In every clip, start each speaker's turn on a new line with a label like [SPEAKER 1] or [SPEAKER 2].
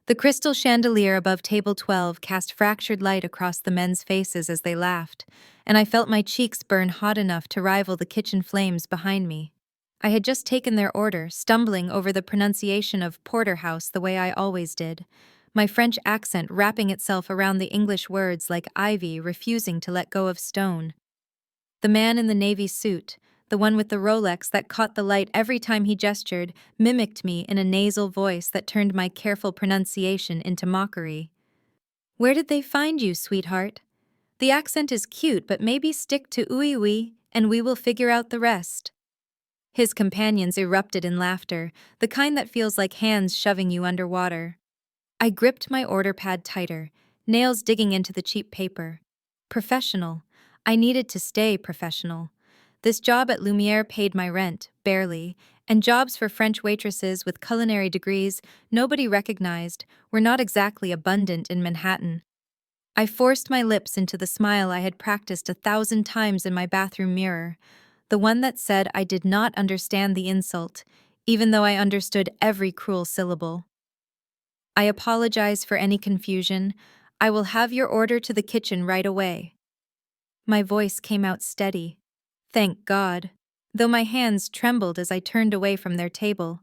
[SPEAKER 1] The crystal chandelier above table 12 cast fractured light across the men's faces as they laughed, and I felt my cheeks burn hot enough to rival the kitchen flames behind me. I had just taken their order, stumbling over the pronunciation of porterhouse the way I always did, my French accent wrapping itself around the English words like ivy refusing to let go of stone. The man in the navy suit, the one with the Rolex that caught the light every time he gestured, mimicked me in a nasal voice that turned my careful pronunciation into mockery. "Where did they find you, sweetheart? The accent is cute, but maybe stick to oui oui, and we will figure out the rest." His companions erupted in laughter, the kind that feels like hands shoving you underwater. I gripped my order pad tighter, nails digging into the cheap paper. Professional. I needed to stay professional. This job at Lumiere paid my rent, barely, and jobs for French waitresses with culinary degrees nobody recognized were not exactly abundant in Manhattan. I forced my lips into the smile I had practiced 1,000 times in my bathroom mirror, the one that said I did not understand the insult, even though I understood every cruel syllable. "I apologize for any confusion. I will have your order to the kitchen right away." My voice came out steady. Thank God, though my hands trembled as I turned away from their table.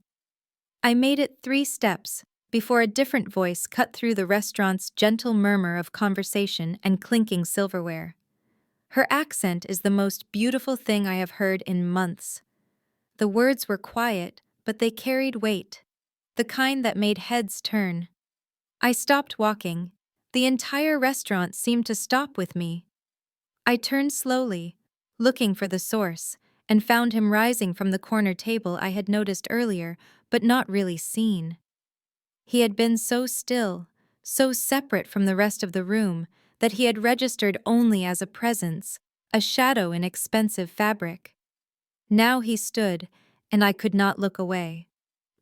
[SPEAKER 1] I made it 3 steps before a different voice cut through the restaurant's gentle murmur of conversation and clinking silverware. Her accent is the most beautiful thing I have heard in months. The words were quiet, but they carried weight, the kind that made heads turn. I stopped walking. The entire restaurant seemed to stop with me. I turned slowly, looking for the source, and found him rising from the corner table I had noticed earlier, but not really seen. He had been so still, so separate from the rest of the room, that he had registered only as a presence, a shadow in expensive fabric. Now he stood, and I could not look away.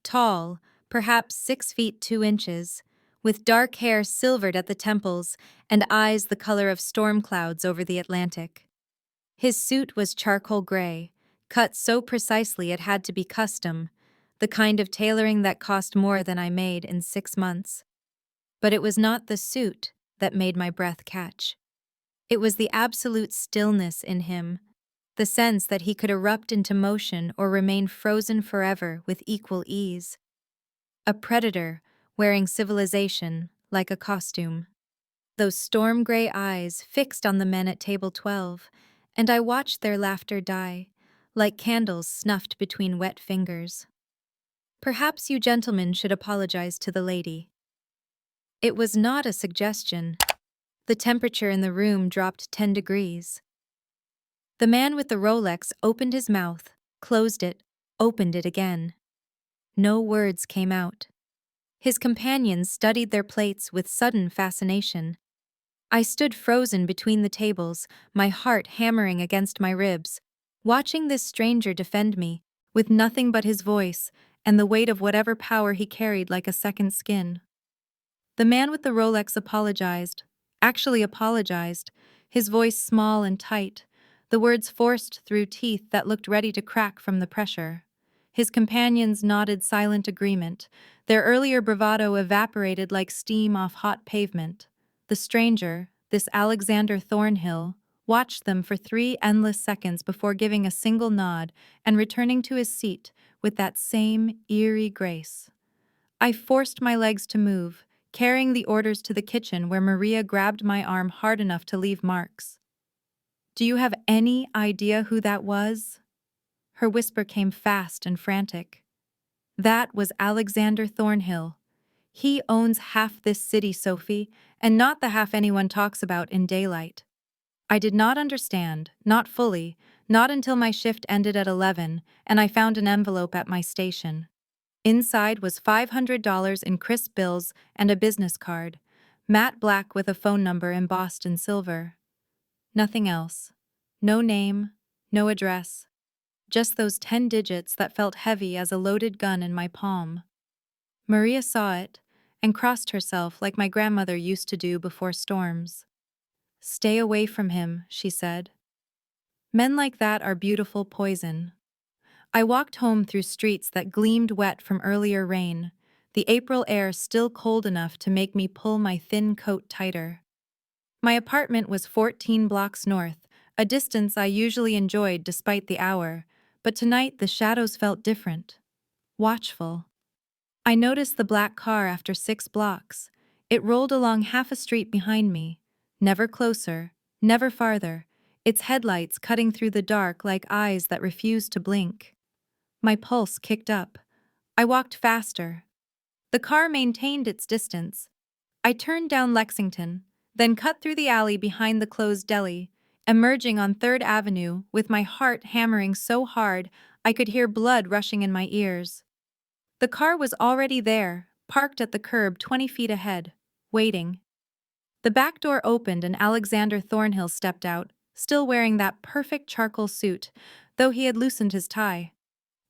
[SPEAKER 1] Tall, perhaps 6 feet 2 inches, with dark hair silvered at the temples and eyes the color of storm clouds over the Atlantic. His suit was charcoal gray, cut so precisely it had to be custom, the kind of tailoring that cost more than I made in 6 months. But it was not the suit that made my breath catch. It was the absolute stillness in him, the sense that he could erupt into motion or remain frozen forever with equal ease. A predator, wearing civilization like a costume. Those storm-gray eyes fixed on the men at table 12, and I watched their laughter die, like candles snuffed between wet fingers. "Perhaps you gentlemen should apologize to the lady." It was not a suggestion. The temperature in the room dropped 10 degrees. The man with the Rolex opened his mouth, closed it, opened it again. No words came out. His companions studied their plates with sudden fascination. I stood frozen between the tables, my heart hammering against my ribs, watching this stranger defend me, with nothing but his voice and the weight of whatever power he carried like a second skin. The man with the Rolex actually apologized, his voice small and tight, the words forced through teeth that looked ready to crack from the pressure. His companions nodded silent agreement, their earlier bravado evaporated like steam off hot pavement. The stranger, this Alexander Thornhill, watched them for 3 endless seconds before giving a single nod and returning to his seat with that same eerie grace. I forced my legs to move, carrying the orders to the kitchen where Maria grabbed my arm hard enough to leave marks. "Do you have any idea who that was?" Her whisper came fast and frantic. "That was Alexander Thornhill. He owns half this city, Sophie, and not the half anyone talks about in daylight." I did not understand, not fully, not until my shift ended at 11 and I found an envelope at my station. Inside was $500 in crisp bills and a business card, matte black with a phone number embossed in silver. Nothing else. No name, no address. Just those 10 digits that felt heavy as a loaded gun in my palm. Maria saw it and crossed herself like my grandmother used to do before storms. "Stay away from him," she said. "Men like that are beautiful poison." I walked home through streets that gleamed wet from earlier rain, the April air still cold enough to make me pull my thin coat tighter. My apartment was 14 blocks north, a distance I usually enjoyed despite the hour, but tonight the shadows felt different. Watchful. I noticed the black car after 6 blocks. It rolled along half a street behind me, never closer, never farther, its headlights cutting through the dark like eyes that refused to blink. My pulse kicked up. I walked faster. The car maintained its distance. I turned down Lexington, then cut through the alley behind the closed deli, emerging on 3rd Avenue with my heart hammering so hard I could hear blood rushing in my ears. The car was already there, parked at the curb 20 feet ahead, waiting. The back door opened and Alexander Thornhill stepped out, still wearing that perfect charcoal suit, though he had loosened his tie.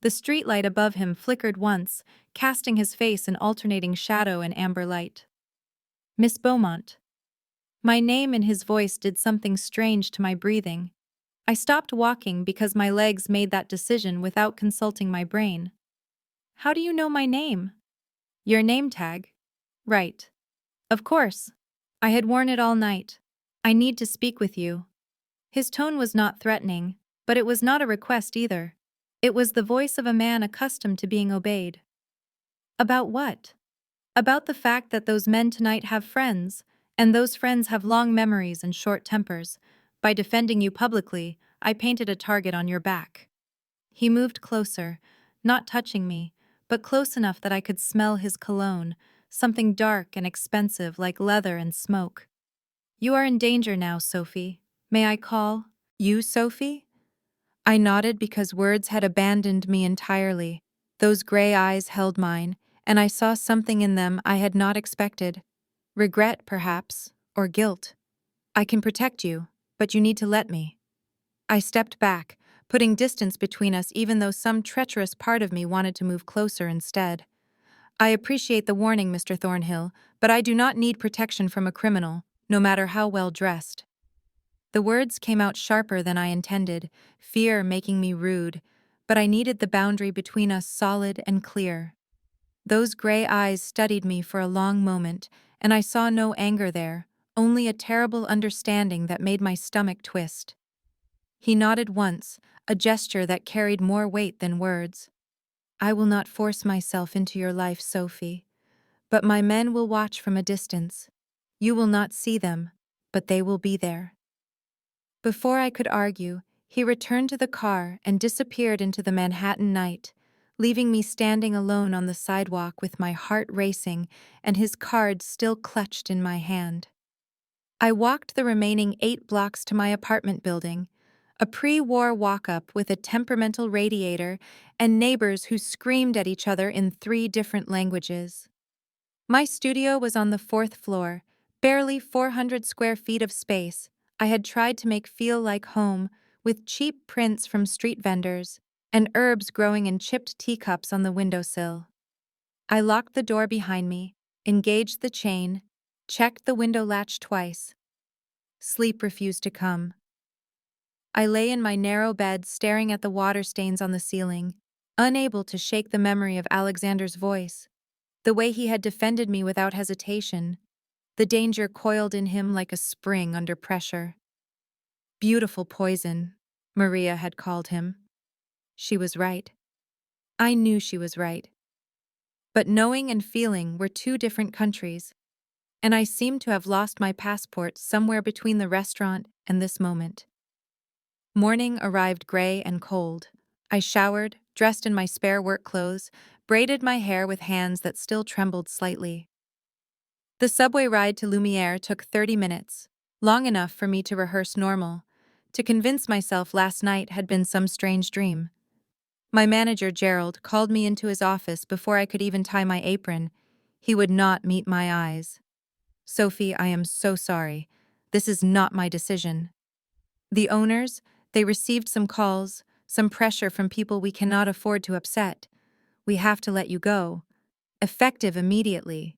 [SPEAKER 1] The streetlight above him flickered once, casting his face in alternating shadow and amber light. Miss Beaumont. My name and his voice did something strange to my breathing. I stopped walking because my legs made that decision without consulting my brain. How do you know my name? Your name tag? Right. Of course. I had worn it all night. I need to speak with you. His tone was not threatening, but it was not a request either. It was the voice of a man accustomed to being obeyed. About what? About the fact that those men tonight have friends, and those friends have long memories and short tempers. By defending you publicly, I painted a target on your back. He moved closer, not touching me, but close enough that I could smell his cologne, something dark and expensive like leather and smoke. You are in danger now, Sophie. May I call you Sophie? I nodded because words had abandoned me entirely. Those gray eyes held mine, and I saw something in them I had not expected. Regret, perhaps, or guilt. I can protect you, but you need to let me. I stepped back, putting distance between us even though some treacherous part of me wanted to move closer instead. I appreciate the warning, Mr. Thornhill, but I do not need protection from a criminal, no matter how well dressed. The words came out sharper than I intended, fear making me rude, but I needed the boundary between us solid and clear. Those gray eyes studied me for a long moment, and I saw no anger there, only a terrible understanding that made my stomach twist. He nodded once, a gesture that carried more weight than words. I will not force myself into your life, Sophie, but my men will watch from a distance. You will not see them, but they will be there. Before I could argue, he returned to the car and disappeared into the Manhattan night, leaving me standing alone on the sidewalk with my heart racing and his card still clutched in my hand. I walked the remaining 8 blocks to my apartment building, a pre-war walk-up with a temperamental radiator and neighbors who screamed at each other in 3 different languages. My studio was on the 4th floor, barely 400 square feet of space I had tried to make feel like home, with cheap prints from street vendors and herbs growing in chipped teacups on the windowsill. I locked the door behind me, engaged the chain, checked the window latch twice. Sleep refused to come. I lay in my narrow bed staring at the water stains on the ceiling, unable to shake the memory of Alexander's voice, the way he had defended me without hesitation, the danger coiled in him like a spring under pressure. Beautiful poison, Maria had called him. She was right. I knew she was right. But knowing and feeling were 2 different countries, and I seemed to have lost my passport somewhere between the restaurant and this moment. Morning arrived gray and cold. I showered, dressed in my spare work clothes, braided my hair with hands that still trembled slightly. The subway ride to Lumiere took 30 minutes, long enough for me to rehearse normal, to convince myself last night had been some strange dream. My manager, Gerald, called me into his office before I could even tie my apron. He would not meet my eyes. Sophie, I am so sorry. This is not my decision. The owners, they received some calls, some pressure from people we cannot afford to upset. We have to let you go. Effective immediately.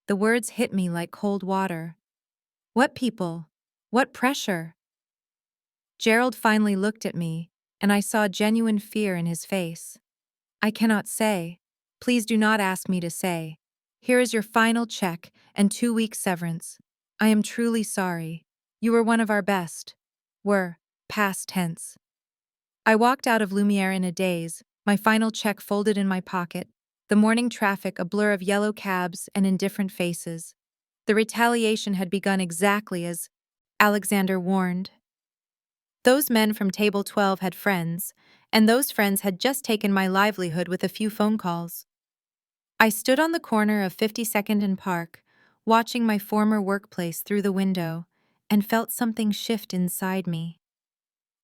[SPEAKER 1] The words hit me like cold water. What people? What pressure? Gerald finally looked at me, and I saw genuine fear in his face. I cannot say. Please do not ask me to say. Here is your final check and 2 week severance. I am truly sorry. You were one of our best. Were, past tense. I walked out of Lumiere in a daze, my final check folded in my pocket, the morning traffic a blur of yellow cabs and indifferent faces. The retaliation had begun exactly as Alexander warned. Those men from Table 12 had friends, and those friends had just taken my livelihood with a few phone calls. I stood on the corner of 52nd and Park, watching my former workplace through the window, and felt something shift inside me.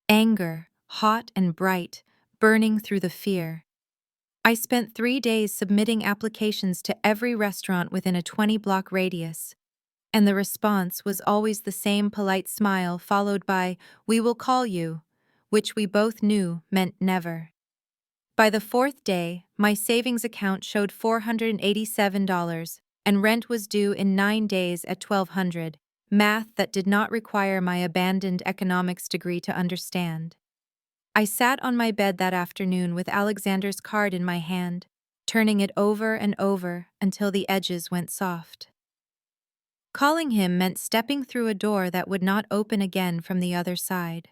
[SPEAKER 1] Anger, hot and bright, burning through the fear. I spent 3 days submitting applications to every restaurant within a 20-block radius, and the response was always the same polite smile followed by, "We will call you," which we both knew meant never. By the 4th day, my savings account showed $487, and rent was due in 9 days at $1,200, math that did not require my abandoned economics degree to understand. I sat on my bed that afternoon with Alexander's card in my hand, turning it over and over until the edges went soft. Calling him meant stepping through a door that would not open again from the other side.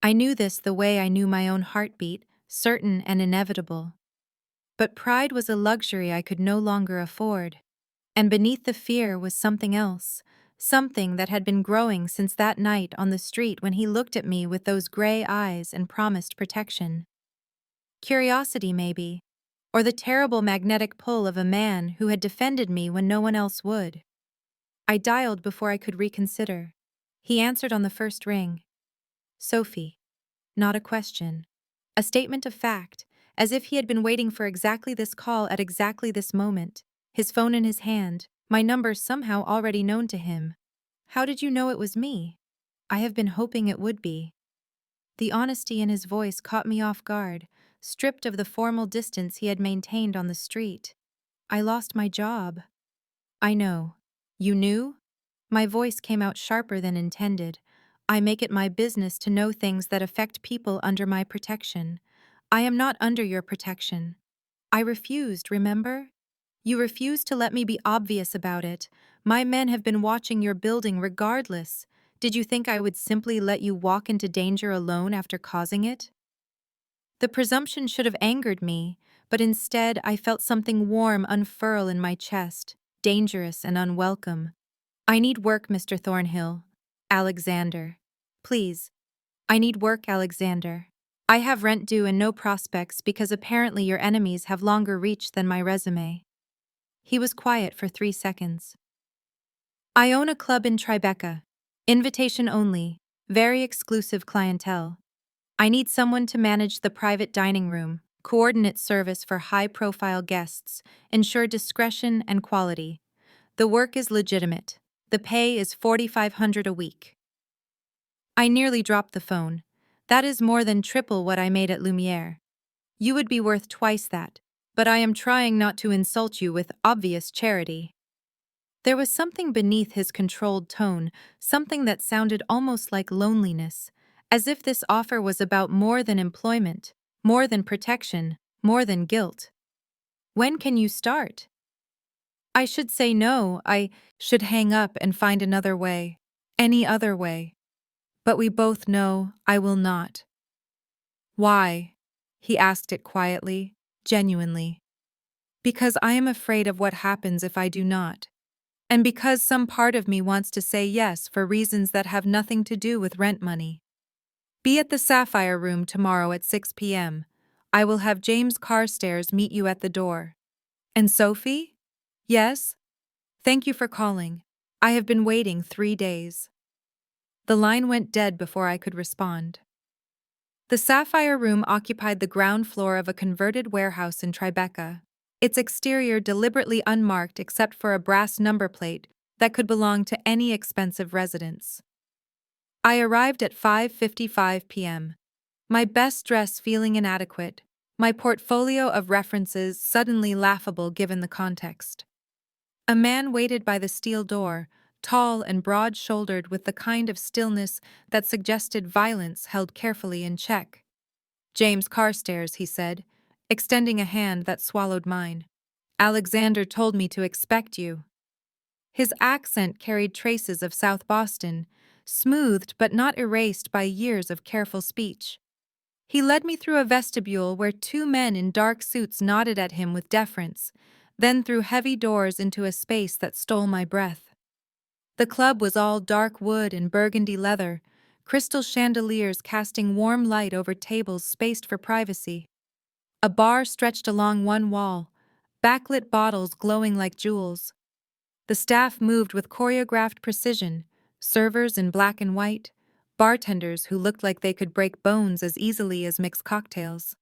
[SPEAKER 1] I knew this the way I knew my own heartbeat, certain and inevitable. But pride was a luxury I could no longer afford, and beneath the fear was something else, something that had been growing since that night on the street when he looked at me with those gray eyes and promised protection. Curiosity, maybe, or the terrible magnetic pull of a man who had defended me when no one else would. I dialed before I could reconsider. He answered on the first ring. Sophie. Not a question. A statement of fact, as if he had been waiting for exactly this call at exactly this moment, his phone in his hand, my number somehow already known to him. How did you know it was me? I have been hoping it would be. The honesty in his voice caught me off guard, stripped of the formal distance he had maintained on the street. I lost my job. I know. You knew? My voice came out sharper than intended. I make it my business to know things that affect people under my protection. I am not under your protection. I refused, remember? You refused to let me be obvious about it. My men have been watching your building regardless. Did you think I would simply let you walk into danger alone after causing it? The presumption should have angered me, but instead I felt something warm unfurl in my chest, dangerous and unwelcome. I need work, Mr. Thornhill. Alexander. Please. I need work, Alexander. I have rent due and no prospects because apparently your enemies have longer reach than my resume. He was quiet for 3 seconds. I own a club in Tribeca. Invitation only, very exclusive clientele. I need someone to manage the private dining room, coordinate service for high-profile guests, ensure discretion and quality. The work is legitimate. The pay is $4,500 a week. I nearly dropped the phone. That is more than triple what I made at Lumiere. You would be worth twice that, but I am trying not to insult you with obvious charity. There was something beneath his controlled tone, something that sounded almost like loneliness, as if this offer was about more than employment, more than protection, more than guilt. When can you start? I should say no, I should hang up and find another way, any other way. But we both know I will not. Why? He asked it quietly, genuinely. Because I am afraid of what happens if I do not. And because some part of me wants to say yes for reasons that have nothing to do with rent money. Be at the Sapphire Room tomorrow at 6 p.m. I will have James Carstairs meet you at the door. And Sophie? Yes? Thank you for calling. I have been waiting 3 days. The line went dead before I could respond. The Sapphire Room occupied the ground floor of a converted warehouse in Tribeca, its exterior deliberately unmarked except for a brass number plate that could belong to any expensive residence. I arrived at 5:55 p.m., my best dress feeling inadequate, my portfolio of references suddenly laughable given the context. A man waited by the steel door, tall and broad-shouldered with the kind of stillness that suggested violence held carefully in check. James Carstairs, he said, extending a hand that swallowed mine. "Alexander told me to expect you." His accent carried traces of South Boston, smoothed but not erased by years of careful speech. He led me through a vestibule where two men in dark suits nodded at him with deference, then through heavy doors into a space that stole my breath. The club was all dark wood and burgundy leather, crystal chandeliers casting warm light over tables spaced for privacy. A bar stretched along one wall, backlit bottles glowing like jewels. The staff moved with choreographed precision, servers in black and white, bartenders who looked like they could break bones as easily as mix cocktails.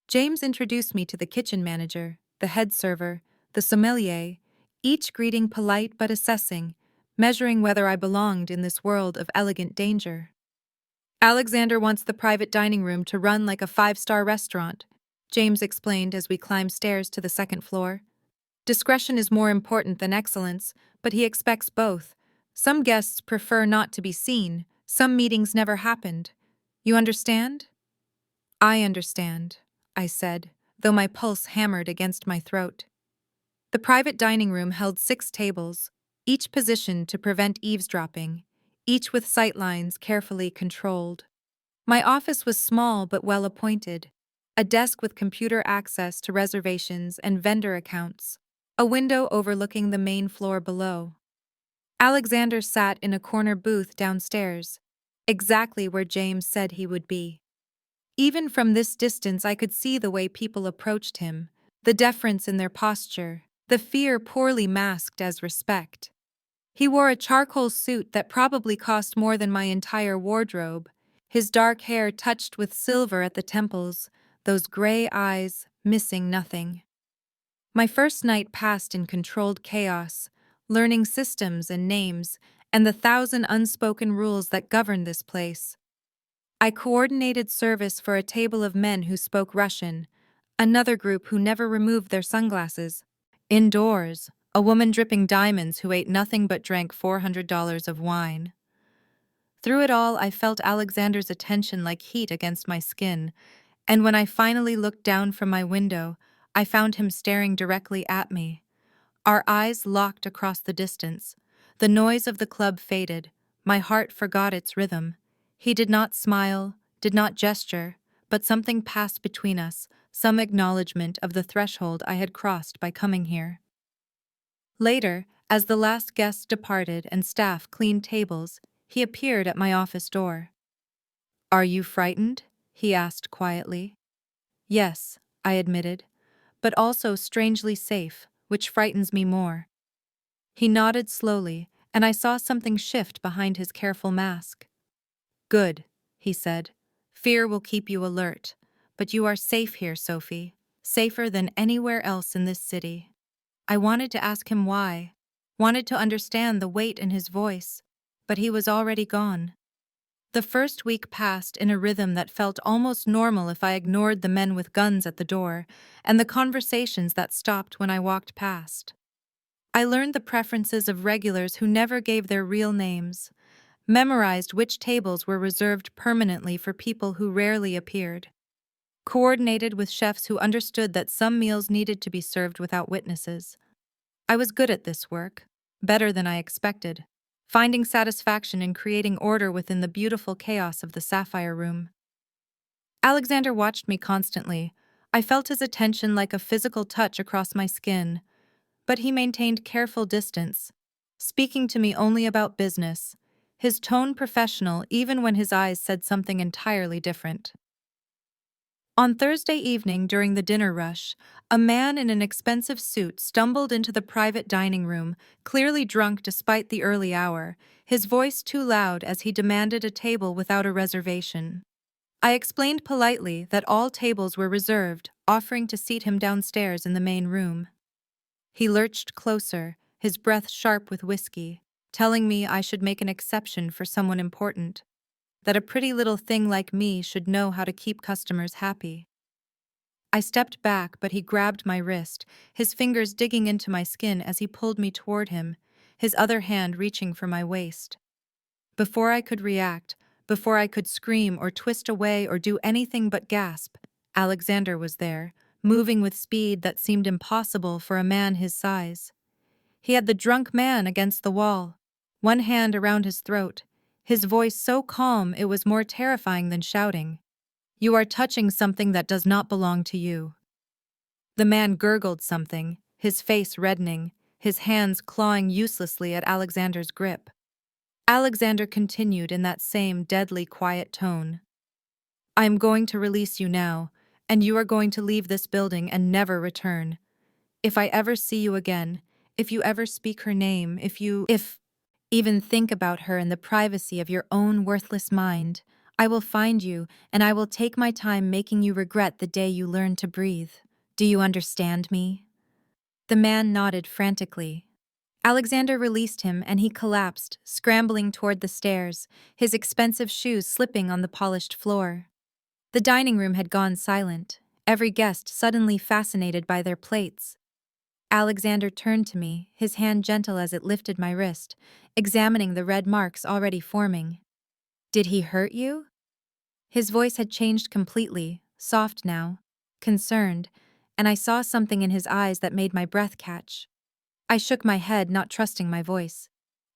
[SPEAKER 1] James introduced me to the kitchen manager, the head server, the sommelier, each greeting polite but assessing, measuring whether I belonged in this world of elegant danger. "Alexander wants the private dining room to run like a five-star restaurant," James explained as we climbed stairs to the second floor. "Discretion is more important than excellence, but he expects both. Some guests prefer not to be seen, some meetings never happened. You understand?" "I understand," I said, though my pulse hammered against my throat. The private dining room held 6 tables, each positioned to prevent eavesdropping, each with sightlines carefully controlled. My office was small but well appointed, a desk with computer access to reservations and vendor accounts, a window overlooking the main floor below. Alexander sat in a corner booth downstairs, exactly where James said he would be. Even from this distance I could see the way people approached him, the deference in their posture, the fear poorly masked as respect. He wore a charcoal suit that probably cost more than my entire wardrobe, his dark hair touched with silver at the temples, those gray eyes missing nothing. My first night passed in controlled chaos, learning systems and names, and the 1,000 unspoken rules that govern this place. I coordinated service for a table of men who spoke Russian, another group who never removed their sunglasses. Indoors, a woman dripping diamonds who ate nothing but drank $400 of wine. Through it all, I felt Alexander's attention like heat against my skin, and when I finally looked down from my window, I found him staring directly at me. Our eyes locked across the distance. The noise of the club faded. My heart forgot its rhythm. He did not smile, did not gesture, but something passed between us, some acknowledgement of the threshold I had crossed by coming here. Later, as the last guest departed and staff cleaned tables, he appeared at my office door. "Are you frightened?" he asked quietly. "Yes," I admitted, "but also strangely safe, which frightens me more." He nodded slowly, and I saw something shift behind his careful mask. "Good," he said. "Fear will keep you alert, but you are safe here, Sophie, safer than anywhere else in this city." I wanted to ask him why, wanted to understand the weight in his voice, but he was already gone. The first week passed in a rhythm that felt almost normal if I ignored the men with guns at the door and the conversations that stopped when I walked past. I learned the preferences of regulars who never gave their real names, memorized which tables were reserved permanently for people who rarely appeared, coordinated with chefs who understood that some meals needed to be served without witnesses. I was good at this work, better than I expected, finding satisfaction in creating order within the beautiful chaos of the Sapphire Room. Alexander watched me constantly. I felt his attention like a physical touch across my skin, but he maintained careful distance, speaking to me only about business, his tone professional even when his eyes said something entirely different. On Thursday evening during the dinner rush, a man in an expensive suit stumbled into the private dining room, clearly drunk despite the early hour, his voice too loud as he demanded a table without a reservation. I explained politely that all tables were reserved, offering to seat him downstairs in the main room. He lurched closer, his breath sharp with whiskey, telling me I should make an exception for someone important, that a pretty little thing like me should know how to keep customers happy. I stepped back, but he grabbed my wrist, his fingers digging into my skin as he pulled me toward him, his other hand reaching for my waist. Before I could react, before I could scream or twist away or do anything but gasp, Alexander was there, moving with speed that seemed impossible for a man his size. He had the drunk man against the wall, one hand around his throat, his voice so calm it was more terrifying than shouting. "You are touching something that does not belong to you." The man gurgled something, his face reddening, his hands clawing uselessly at Alexander's grip. Alexander continued in that same deadly quiet tone. "I am going to release you now, and you are going to leave this building and never return. If I ever see you again, if you ever speak her name, if even think about her in the privacy of your own worthless mind, I will find you and I will take my time making you regret the day you learned to breathe. Do you understand me?" The man nodded frantically. Alexander released him and he collapsed, scrambling toward the stairs, his expensive shoes slipping on the polished floor. The dining room had gone silent, every guest suddenly fascinated by their plates. Alexander turned to me, his hand gentle as it lifted my wrist, examining the red marks already forming. "Did he hurt you?" His voice had changed completely, soft now, concerned, and I saw something in his eyes that made my breath catch. I shook my head, not trusting my voice.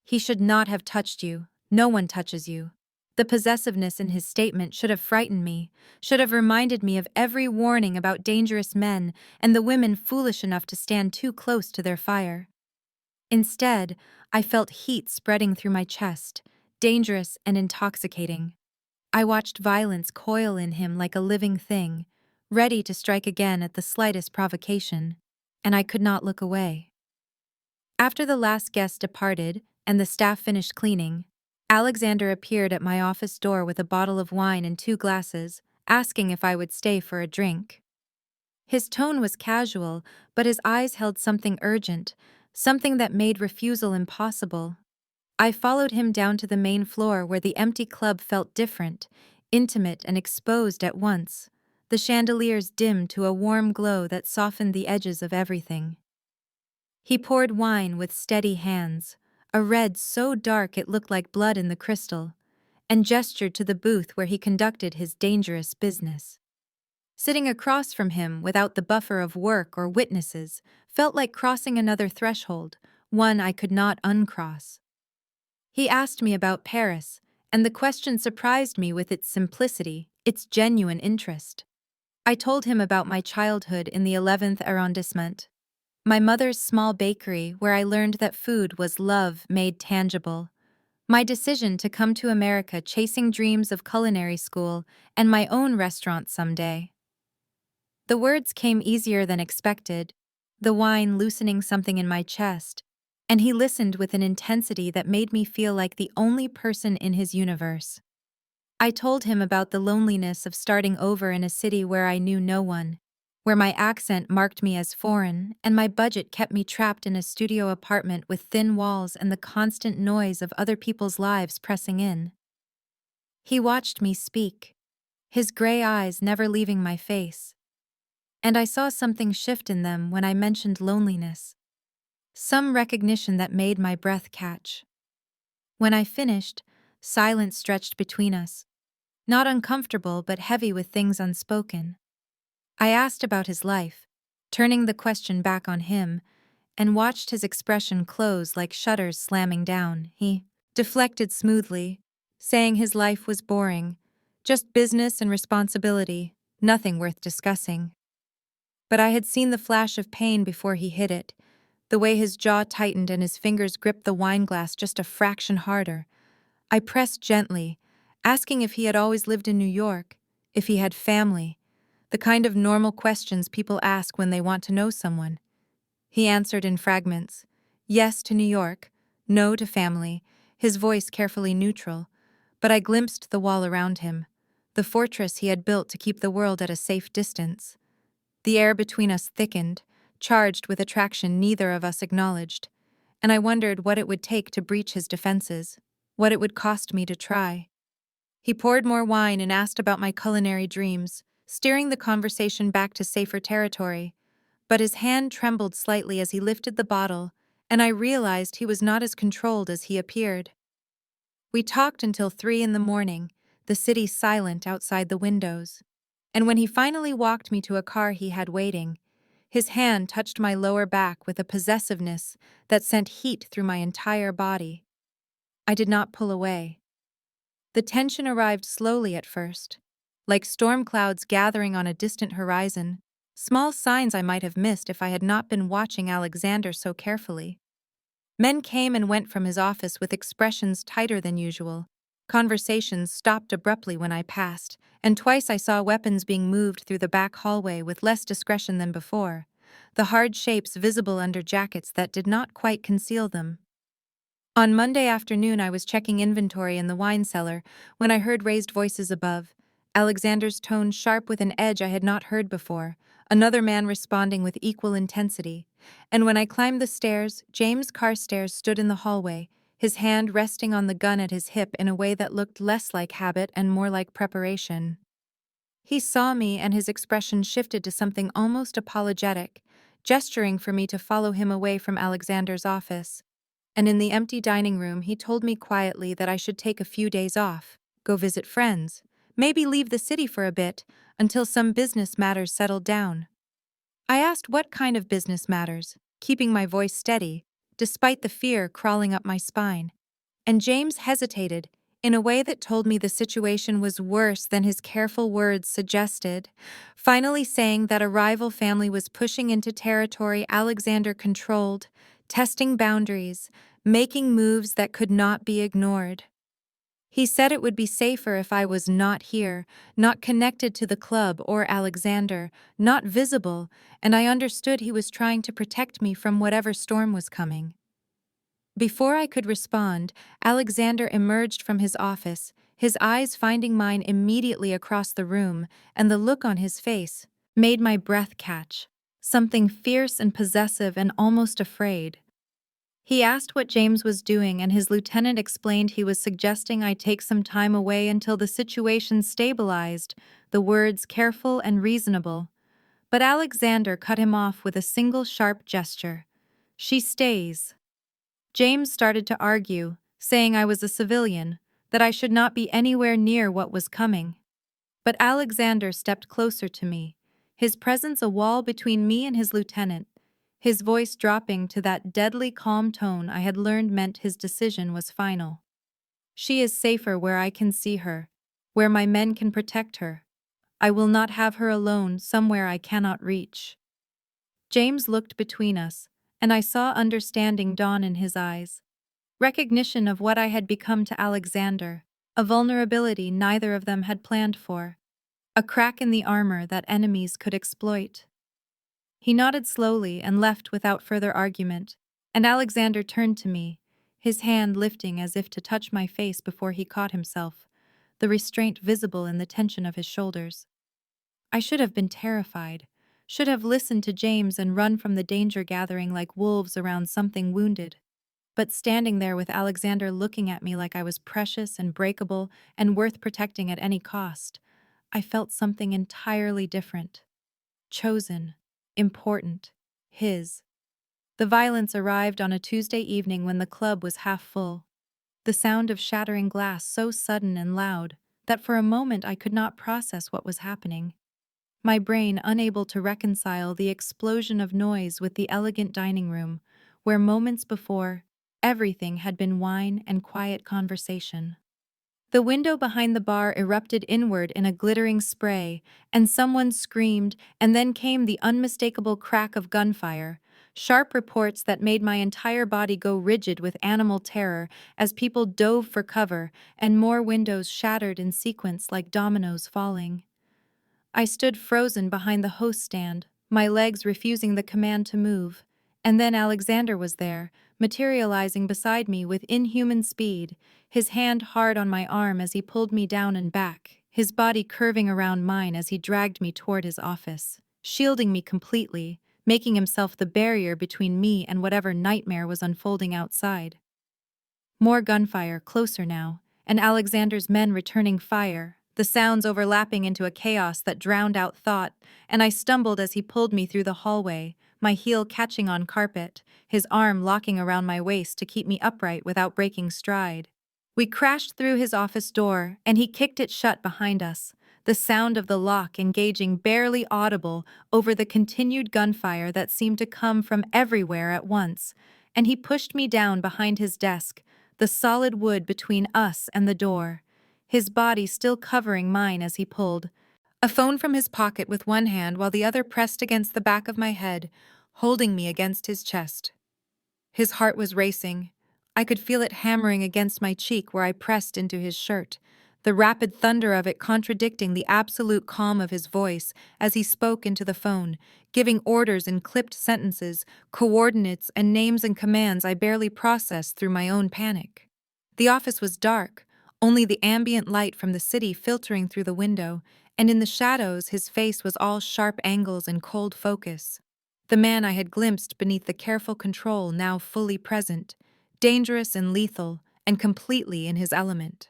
[SPEAKER 1] "He should not have touched you. No one touches you." The possessiveness in his statement should have frightened me, should have reminded me of every warning about dangerous men and the women foolish enough to stand too close to their fire. Instead, I felt heat spreading through my chest, dangerous and intoxicating. I watched violence coil in him like a living thing, ready to strike again at the slightest provocation, and I could not look away. After the last guest departed and the staff finished cleaning, Alexander appeared at my office door with a bottle of wine and 2 glasses, asking if I would stay for a drink. His tone was casual, but his eyes held something urgent, something that made refusal impossible. I followed him down to the main floor where the empty club felt different, intimate and exposed at once, the chandeliers dimmed to a warm glow that softened the edges of everything. He poured wine with steady hands, a red so dark it looked like blood in the crystal, and gestured to the booth where he conducted his dangerous business. Sitting across from him without the buffer of work or witnesses felt like crossing another threshold, one I could not uncross. He asked me about Paris, and the question surprised me with its simplicity, its genuine interest. I told him about my childhood in the 11th arrondissement. My mother's small bakery where I learned that food was love made tangible. My decision to come to America chasing dreams of culinary school and my own restaurant someday. The words came easier than expected, the wine loosening something in my chest, and he listened with an intensity that made me feel like the only person in his universe. I told him about the loneliness of starting over in a city where I knew no one, where my accent marked me as foreign and my budget kept me trapped in a studio apartment with thin walls and the constant noise of other people's lives pressing in. He watched me speak, his gray eyes never leaving my face, and I saw something shift in them when I mentioned loneliness. Some recognition that made my breath catch. When I finished, silence stretched between us, not uncomfortable but heavy with things unspoken. I asked about his life, turning the question back on him, and watched his expression close like shutters slamming down. He deflected smoothly, saying his life was boring, just business and responsibility, nothing worth discussing. But I had seen the flash of pain before he hit it, the way his jaw tightened and his fingers gripped the wineglass just a fraction harder. I pressed gently, asking if he had always lived in New York, if he had family, the kind of normal questions people ask when they want to know someone. He answered in fragments, yes to New York, no to family, his voice carefully neutral, but I glimpsed the wall around him, the fortress he had built to keep the world at a safe distance. The air between us thickened, charged with attraction neither of us acknowledged, and I wondered what it would take to breach his defenses, what it would cost me to try. He poured more wine and asked about my culinary dreams, steering the conversation back to safer territory, but his hand trembled slightly as he lifted the bottle, and I realized he was not as controlled as he appeared. We talked until 3 in the morning, the city silent outside the windows. And when he finally walked me to a car he had waiting, his hand touched my lower back with a possessiveness that sent heat through my entire body. I did not pull away. The tension arrived slowly at first, like storm clouds gathering on a distant horizon, small signs I might have missed if I had not been watching Alexander so carefully. Men came and went from his office with expressions tighter than usual. Conversations stopped abruptly when I passed, and twice I saw weapons being moved through the back hallway with less discretion than before, the hard shapes visible under jackets that did not quite conceal them. On Monday afternoon, I was checking inventory in the wine cellar when I heard raised voices above, Alexander's tone sharp with an edge I had not heard before, another man responding with equal intensity. And when I climbed the stairs, James Carstairs stood in the hallway, his hand resting on the gun at his hip in a way that looked less like habit and more like preparation. He saw me and his expression shifted to something almost apologetic, gesturing for me to follow him away from Alexander's office. And in the empty dining room, he told me quietly that I should take a few days off, go visit friends, maybe leave the city for a bit until some business matters settled down. I asked what kind of business matters, keeping my voice steady, despite the fear crawling up my spine. And James hesitated, in a way that told me the situation was worse than his careful words suggested, finally saying that a rival family was pushing into territory Alexander controlled, testing boundaries, making moves that could not be ignored. He said it would be safer if I was not here, not connected to the club or Alexander, not visible, and I understood he was trying to protect me from whatever storm was coming. Before I could respond, Alexander emerged from his office, his eyes finding mine immediately across the room, and the look on his face made my breath catch, something fierce and possessive and almost afraid. He asked what James was doing, and his lieutenant explained he was suggesting I take some time away until the situation stabilized, the words careful and reasonable. But Alexander cut him off with a single sharp gesture. "She stays." James started to argue, saying I was a civilian, that I should not be anywhere near what was coming. But Alexander stepped closer to me, his presence a wall between me and his lieutenant, his voice dropping to that deadly calm tone I had learned meant his decision was final. "She is safer where I can see her, where my men can protect her. I will not have her alone somewhere I cannot reach." James looked between us, and I saw understanding dawn in his eyes. Recognition of what I had become to Alexander, a vulnerability neither of them had planned for, a crack in the armor that enemies could exploit. He nodded slowly and left without further argument, and Alexander turned to me, his hand lifting as if to touch my face before he caught himself, the restraint visible in the tension of his shoulders. I should have been terrified, should have listened to James and run from the danger gathering like wolves around something wounded. But standing there with Alexander looking at me like I was precious and breakable and worth protecting at any cost, I felt something entirely different. Chosen. Important. His. The violence arrived on a Tuesday evening when the club was half full. The sound of shattering glass so sudden and loud that for a moment I could not process what was happening. My brain unable to reconcile the explosion of noise with the elegant dining room, where moments before, everything had been wine and quiet conversation. The window behind the bar erupted inward in a glittering spray, and someone screamed, and then came the unmistakable crack of gunfire, sharp reports that made my entire body go rigid with animal terror as people dove for cover, and more windows shattered in sequence like dominoes falling. I stood frozen behind the host stand, my legs refusing the command to move, and then Alexander was there, materializing beside me with inhuman speed, his hand hard on my arm as he pulled me down and back, his body curving around mine as he dragged me toward his office, shielding me completely, making himself the barrier between me and whatever nightmare was unfolding outside. More gunfire, closer now, and Alexander's men returning fire, the sounds overlapping into a chaos that drowned out thought, and I stumbled as he pulled me through the hallway, my heel catching on carpet, his arm locking around my waist to keep me upright without breaking stride. We crashed through his office door, and he kicked it shut behind us, the sound of the lock engaging barely audible over the continued gunfire that seemed to come from everywhere at once, and he pushed me down behind his desk, the solid wood between us and the door, his body still covering mine as he pulled a phone from his pocket with one hand while the other pressed against the back of my head, holding me against his chest. His heart was racing. I could feel it hammering against my cheek where I pressed into his shirt, the rapid thunder of it contradicting the absolute calm of his voice as he spoke into the phone, giving orders in clipped sentences, coordinates, and names and commands I barely processed through my own panic. The office was dark, only the ambient light from the city filtering through the window, and in the shadows his face was all sharp angles and cold focus. The man I had glimpsed beneath the careful control now fully present, dangerous and lethal, and completely in his element.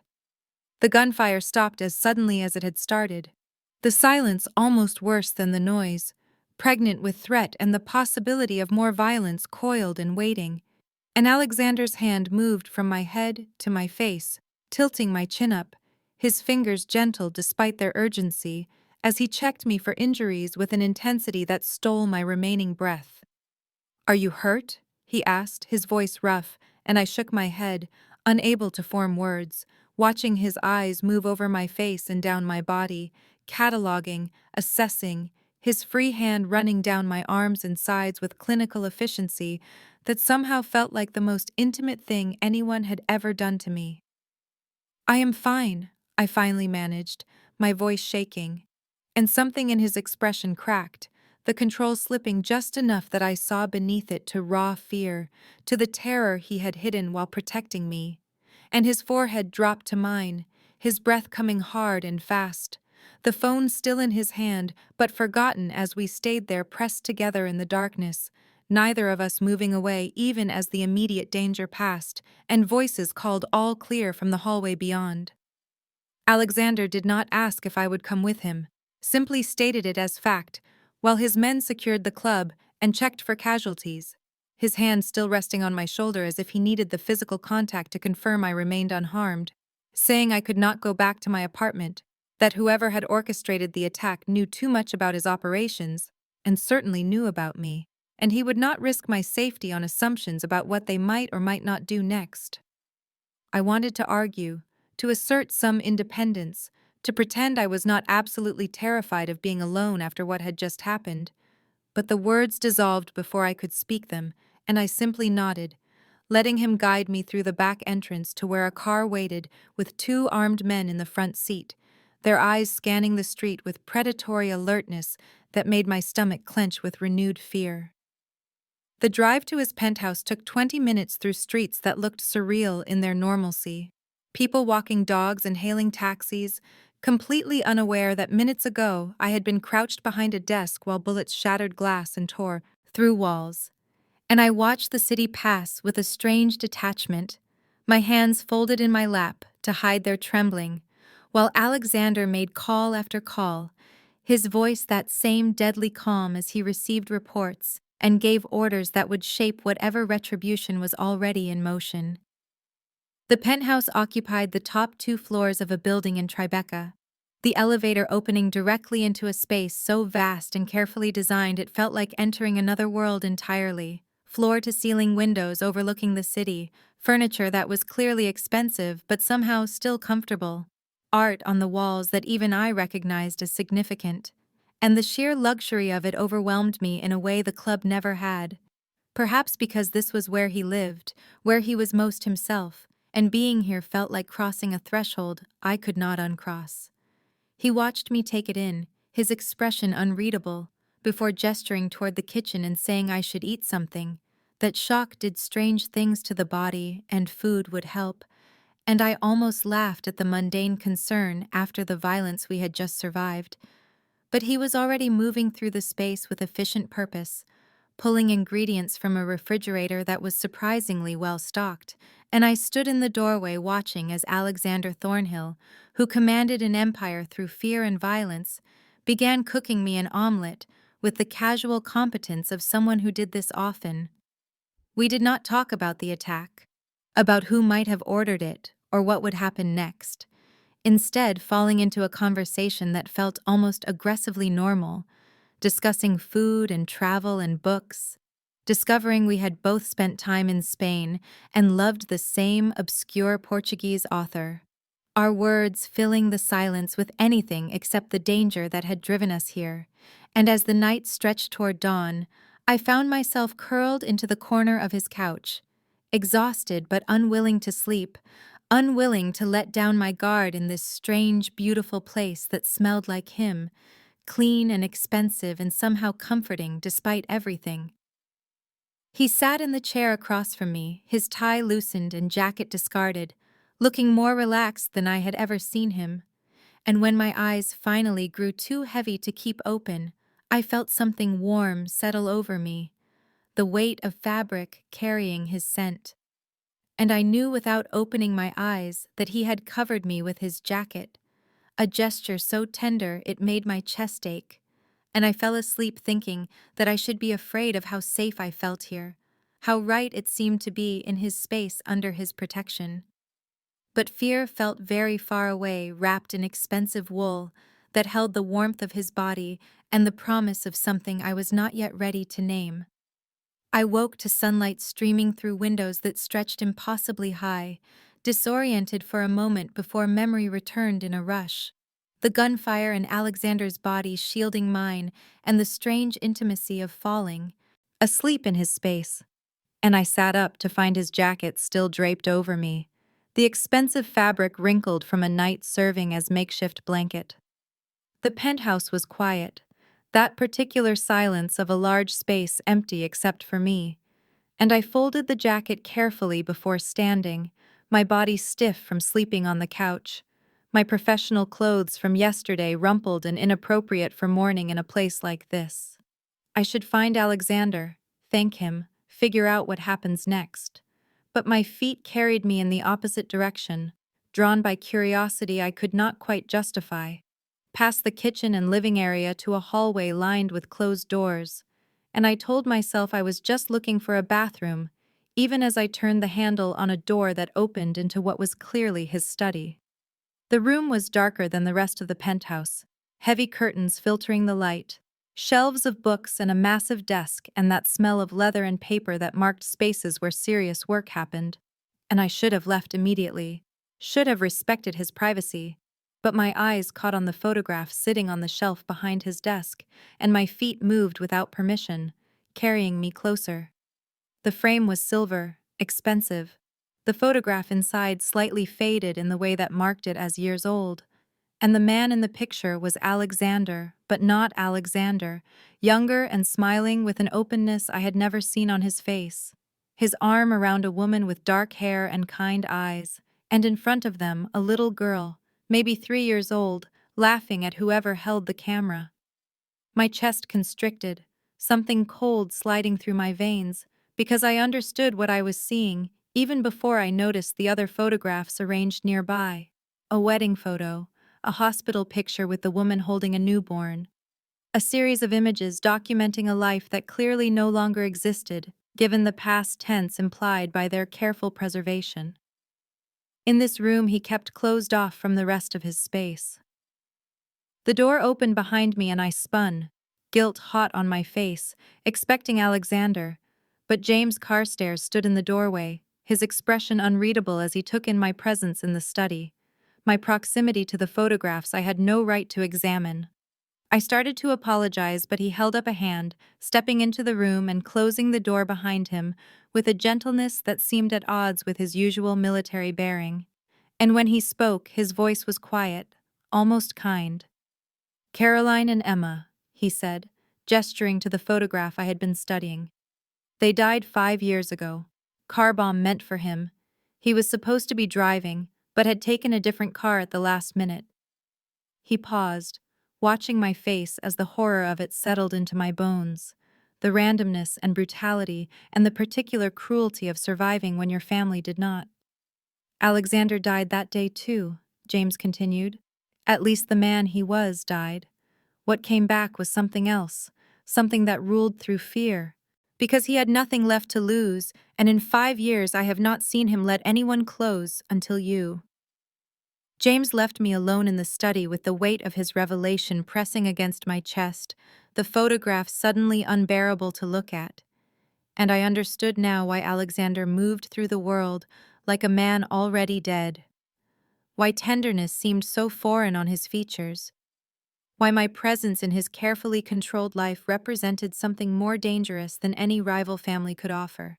[SPEAKER 1] The gunfire stopped as suddenly as it had started. The silence almost worse than the noise, pregnant with threat and the possibility of more violence coiled and waiting. And Alexander's hand moved from my head to my face, tilting my chin up, his fingers gentle despite their urgency, as he checked me for injuries with an intensity that stole my remaining breath. "Are you hurt?" he asked, his voice rough, and I shook my head, unable to form words, watching his eyes move over my face and down my body, cataloging, assessing, his free hand running down my arms and sides with clinical efficiency that somehow felt like the most intimate thing anyone had ever done to me. "I am fine," I finally managed, my voice shaking, and something in his expression cracked, the control slipping just enough that I saw beneath it to raw fear, to the terror he had hidden while protecting me. And his forehead dropped to mine, his breath coming hard and fast, the phone still in his hand, but forgotten as we stayed there pressed together in the darkness, neither of us moving away even as the immediate danger passed, and voices called all clear from the hallway beyond. Alexander did not ask if I would come with him, simply stated it as fact, while his men secured the club and checked for casualties, his hand still resting on my shoulder as if he needed the physical contact to confirm I remained unharmed, saying I could not go back to my apartment, that whoever had orchestrated the attack knew too much about his operations, and certainly knew about me, and he would not risk my safety on assumptions about what they might or might not do next. I wanted to argue, to assert some independence, to pretend I was not absolutely terrified of being alone after what had just happened, but the words dissolved before I could speak them, and I simply nodded, letting him guide me through the back entrance to where a car waited with two armed men in the front seat, their eyes scanning the street with predatory alertness that made my stomach clench with renewed fear. The drive to his penthouse took 20 minutes through streets that looked surreal in their normalcy. People walking dogs and hailing taxis, completely unaware that minutes ago I had been crouched behind a desk while bullets shattered glass and tore through walls. And I watched the city pass with a strange detachment, my hands folded in my lap to hide their trembling, while Alexander made call after call, his voice that same deadly calm as he received reports and gave orders that would shape whatever retribution was already in motion. The penthouse occupied the top 2 floors of a building in Tribeca, the elevator opening directly into a space so vast and carefully designed it felt like entering another world entirely. Floor-to-ceiling windows overlooking the city, furniture that was clearly expensive but somehow still comfortable, art on the walls that even I recognized as significant, and the sheer luxury of it overwhelmed me in a way the club never had. Perhaps because this was where he lived, where he was most himself, and being here felt like crossing a threshold I could not uncross. He watched me take it in, his expression unreadable, before gesturing toward the kitchen and saying I should eat something, that shock did strange things to the body and food would help, and I almost laughed at the mundane concern after the violence we had just survived. But he was already moving through the space with efficient purpose, pulling ingredients from a refrigerator that was surprisingly well stocked, and I stood in the doorway watching as Alexander Thornhill, who commanded an empire through fear and violence, began cooking me an omelet with the casual competence of someone who did this often. We did not talk about the attack, about who might have ordered it or what would happen next. instead falling into a conversation that felt almost aggressively normal, discussing food and travel and books, discovering we had both spent time in Spain and loved the same obscure Portuguese author, our words filling the silence with anything except the danger that had driven us here. And as the night stretched toward dawn, I found myself curled into the corner of his couch, exhausted but unwilling to sleep, unwilling to let down my guard in this strange, beautiful place that smelled like him, clean and expensive and somehow comforting despite everything. He sat in the chair across from me, his tie loosened and jacket discarded, looking more relaxed than I had ever seen him. And when my eyes finally grew too heavy to keep open, I felt something warm settle over me, the weight of fabric carrying his scent. And I knew without opening my eyes that he had covered me with his jacket, a gesture so tender it made my chest ache, and I fell asleep thinking that I should be afraid of how safe I felt here, how right it seemed to be in his space under his protection. But fear felt very far away, wrapped in expensive wool that held the warmth of his body and the promise of something I was not yet ready to name. I woke to sunlight streaming through windows that stretched impossibly high, disoriented for a moment before memory returned in a rush. The gunfire and Alexander's body shielding mine, and the strange intimacy of falling, asleep in his space. And I sat up to find his jacket still draped over me, the expensive fabric wrinkled from a night serving as makeshift blanket. The penthouse was quiet, that particular silence of a large space empty except for me, and I folded the jacket carefully before standing, my body stiff from sleeping on the couch, my professional clothes from yesterday rumpled and inappropriate for morning in a place like this. I should find Alexander, thank him, figure out what happens next. But my feet carried me in the opposite direction, drawn by curiosity I could not quite justify, past the kitchen and living area to a hallway lined with closed doors, and I told myself I was just looking for a bathroom, even as I turned the handle on a door that opened into what was clearly his study. The room was darker than the rest of the penthouse, heavy curtains filtering the light, shelves of books and a massive desk and that smell of leather and paper that marked spaces where serious work happened. And I should have left immediately, should have respected his privacy. But my eyes caught on the photograph sitting on the shelf behind his desk, and my feet moved without permission, carrying me closer. The frame was silver, expensive. The photograph inside slightly faded in the way that marked it as years old. And the man in the picture was Alexander, but not Alexander, younger and smiling with an openness I had never seen on his face. His arm around a woman with dark hair and kind eyes, and in front of them a little girl, maybe 3 years old, laughing at whoever held the camera. My chest constricted, something cold sliding through my veins, because I understood what I was seeing even before I noticed the other photographs arranged nearby. A wedding photo, a hospital picture with the woman holding a newborn, a series of images documenting a life that clearly no longer existed, given the past tense implied by their careful preservation. In this room he kept closed off from the rest of his space. The door opened behind me and I spun, guilt hot on my face, expecting Alexander, but James Carstairs stood in the doorway, his expression unreadable as he took in my presence in the study, my proximity to the photographs I had no right to examine. I started to apologize, but he held up a hand, stepping into the room and closing the door behind him with a gentleness that seemed at odds with his usual military bearing. And when he spoke, his voice was quiet, almost kind. "Caroline and Emma," he said, gesturing to the photograph I had been studying. "They died 5 years ago. Car bomb meant for him. He was supposed to be driving, but had taken a different car at the last minute." He paused, watching my face as the horror of it settled into my bones, the randomness and brutality and the particular cruelty of surviving when your family did not. "Alexander died that day too," James continued. "At least the man he was died. What came back was something else, something that ruled through fear. Because he had nothing left to lose, and in 5 years I have not seen him let anyone close until you." James left me alone in the study with the weight of his revelation pressing against my chest, the photograph suddenly unbearable to look at. And I understood now why Alexander moved through the world like a man already dead. Why tenderness seemed so foreign on his features. Why my presence in his carefully controlled life represented something more dangerous than any rival family could offer.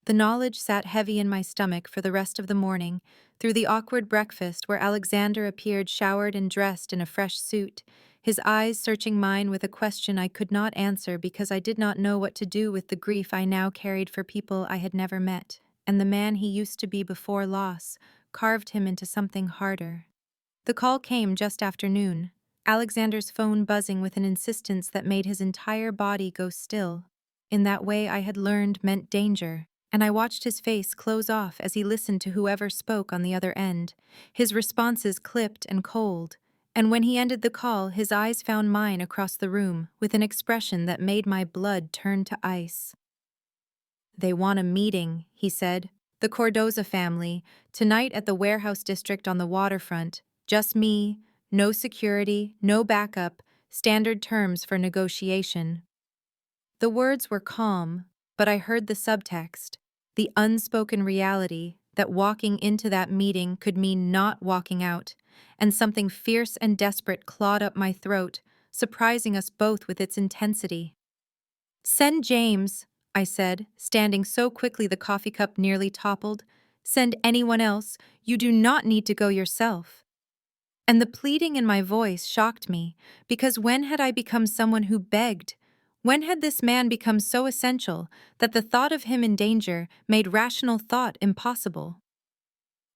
[SPEAKER 1] The knowledge sat heavy in my stomach for the rest of the morning, through the awkward breakfast where Alexander appeared showered and dressed in a fresh suit, his eyes searching mine with a question I could not answer because I did not know what to do with the grief I now carried for people I had never met, and the man he used to be before loss carved him into something harder. The call came just after noon, Alexander's phone buzzing with an insistence that made his entire body go still. In that way I had learned meant danger, and I watched his face close off as he listened to whoever spoke on the other end, his responses clipped and cold, and when he ended the call, his eyes found mine across the room with an expression that made my blood turn to ice. "They want a meeting," he said. "The Cordoza family, tonight at the warehouse district on the waterfront. Just me, no security, no backup, standard terms for negotiation." The words were calm, but I heard the subtext, the unspoken reality that walking into that meeting could mean not walking out, and something fierce and desperate clawed up my throat, surprising us both with its intensity. "Send James," I said, standing so quickly the coffee cup nearly toppled. "Send anyone else. You do not need to go yourself." And the pleading in my voice shocked me, because when had I become someone who begged? When had this man become so essential that the thought of him in danger made rational thought impossible?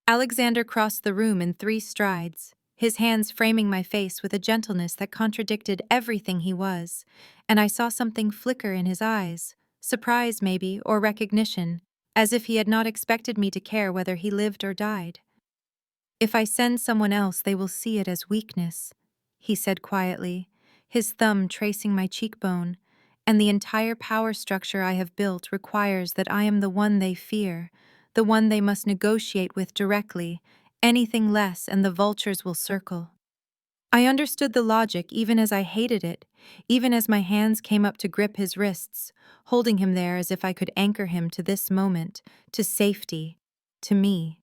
[SPEAKER 1] Alexander crossed the room in 3 strides, his hands framing my face with a gentleness that contradicted everything he was, and I saw something flicker in his eyes, surprise maybe, or recognition, as if he had not expected me to care whether he lived or died. "If I send someone else, they will see it as weakness," he said quietly, his thumb tracing my cheekbone, "and the entire power structure I have built requires that I am the one they fear, the one they must negotiate with directly. Anything less and the vultures will circle." I understood the logic even as I hated it, even as my hands came up to grip his wrists, holding him there as if I could anchor him to this moment, to safety, to me.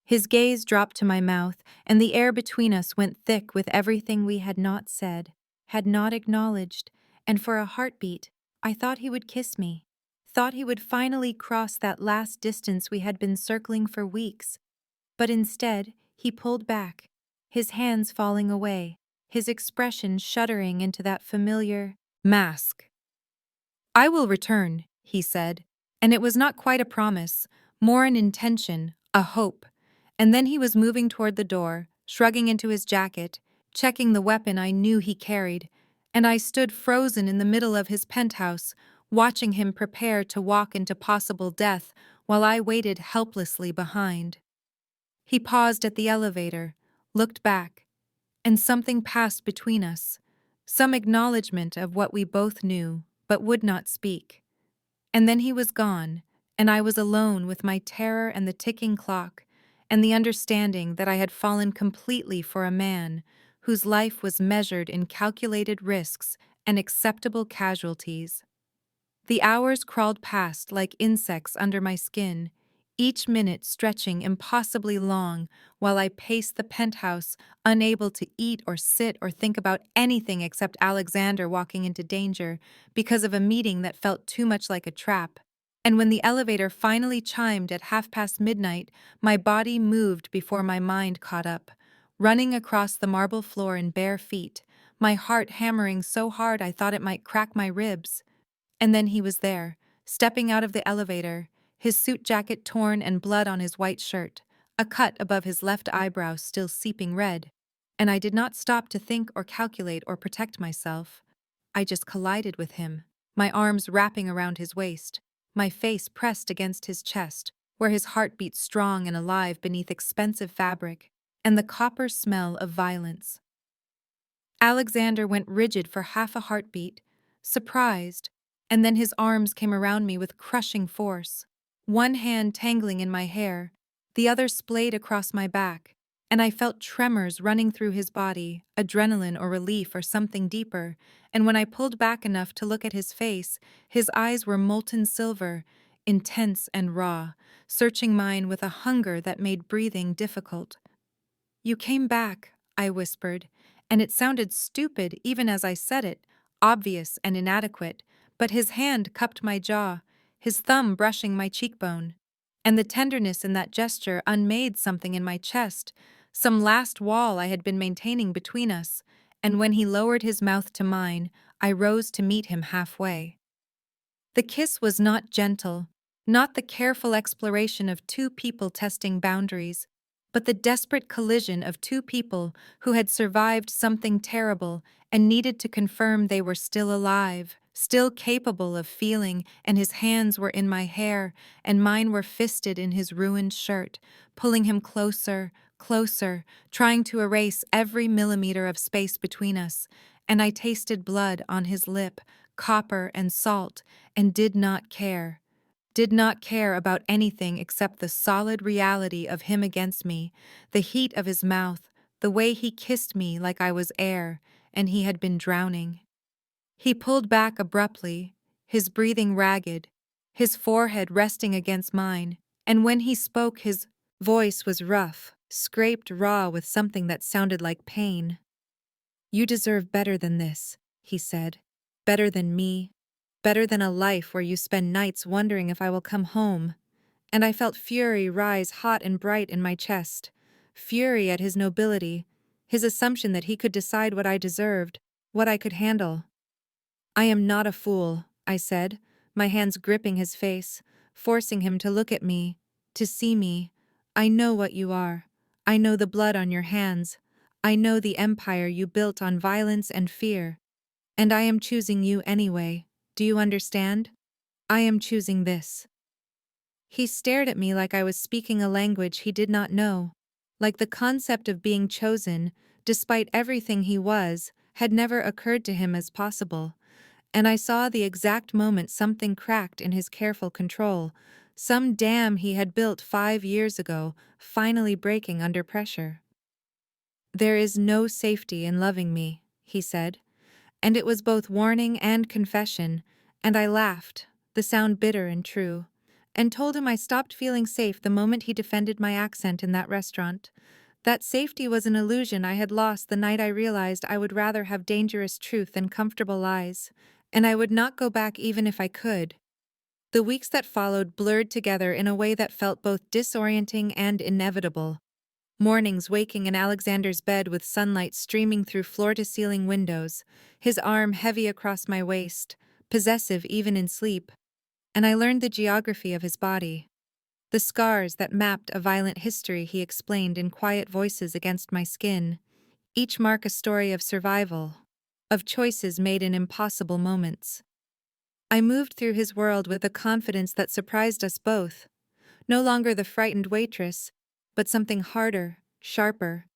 [SPEAKER 1] His gaze dropped to my mouth, and the air between us went thick with everything we had not said, had not acknowledged, and for a heartbeat, I thought he would kiss me, thought he would finally cross that last distance we had been circling for weeks. But instead, he pulled back, his hands falling away, his expression shuddering into that familiar mask. "I will return," he said, and it was not quite a promise, more an intention, a hope. And then he was moving toward the door, shrugging into his jacket, checking the weapon I knew he carried, and I stood frozen in the middle of his penthouse, watching him prepare to walk into possible death while I waited helplessly behind. He paused at the elevator, looked back, and something passed between us, some acknowledgement of what we both knew, but would not speak. And then he was gone, and I was alone with my terror and the ticking clock, and the understanding that I had fallen completely for a man whose life was measured in calculated risks and acceptable casualties. The hours crawled past like insects under my skin, each minute stretching impossibly long while I paced the penthouse, unable to eat or sit or think about anything except Alexander walking into danger because of a meeting that felt too much like a trap. And when the elevator finally chimed at midnight, my body moved before my mind caught up, running across the marble floor in bare feet, my heart hammering so hard I thought it might crack my ribs. And then he was there, stepping out of the elevator, his suit jacket torn and blood on his white shirt, a cut above his left eyebrow still seeping red. And I did not stop to think or calculate or protect myself. I just collided with him, my arms wrapping around his waist, my face pressed against his chest, where his heart beat strong and alive beneath expensive fabric, and the copper smell of violence. Alexander went rigid for half a heartbeat, surprised, and then his arms came around me with crushing force, one hand tangling in my hair, the other splayed across my back, and I felt tremors running through his body, adrenaline or relief or something deeper, and when I pulled back enough to look at his face, his eyes were molten silver, intense and raw, searching mine with a hunger that made breathing difficult. "You came back," I whispered, and it sounded stupid even as I said it, obvious and inadequate, but his hand cupped my jaw, his thumb brushing my cheekbone. And the tenderness in that gesture unmade something in my chest, some last wall I had been maintaining between us, and when he lowered his mouth to mine, I rose to meet him halfway. The kiss was not gentle, not the careful exploration of two people testing boundaries, but the desperate collision of two people who had survived something terrible and needed to confirm they were still alive, still capable of feeling, and his hands were in my hair, and mine were fisted in his ruined shirt, pulling him closer, closer, trying to erase every millimeter of space between us, and I tasted blood on his lip, copper and salt, and did not care about anything except the solid reality of him against me, the heat of his mouth, the way he kissed me like I was air, and he had been drowning. He pulled back abruptly, his breathing ragged, his forehead resting against mine, and when he spoke his voice was rough, scraped raw with something that sounded like pain. "You deserve better than this," he said. "Better than me. Better than a life where you spend nights wondering if I will come home." And I felt fury rise hot and bright in my chest. Fury at his nobility, his assumption that he could decide what I deserved, what I could handle. "I am not a fool," I said, my hands gripping his face, forcing him to look at me, to see me. "I know what you are. I know the blood on your hands. I know the empire you built on violence and fear. And I am choosing you anyway. Do you understand? I am choosing this." He stared at me like I was speaking a language he did not know, like the concept of being chosen, despite everything he was, had never occurred to him as possible. And I saw the exact moment something cracked in his careful control, some dam he had built 5 years ago, finally breaking under pressure. "There is no safety in loving me," he said, and it was both warning and confession, and I laughed, the sound bitter and true, and told him I stopped feeling safe the moment he defended my accent in that restaurant. That safety was an illusion I had lost the night I realized I would rather have dangerous truth than comfortable lies, and I would not go back even if I could. The weeks that followed blurred together in a way that felt both disorienting and inevitable. Mornings waking in Alexander's bed with sunlight streaming through floor-to-ceiling windows, his arm heavy across my waist, possessive even in sleep. And I learned the geography of his body. The scars that mapped a violent history he explained in quiet voices against my skin, each mark a story of survival, of choices made in impossible moments. I moved through his world with a confidence that surprised us both, no longer the frightened waitress, but something harder, sharper.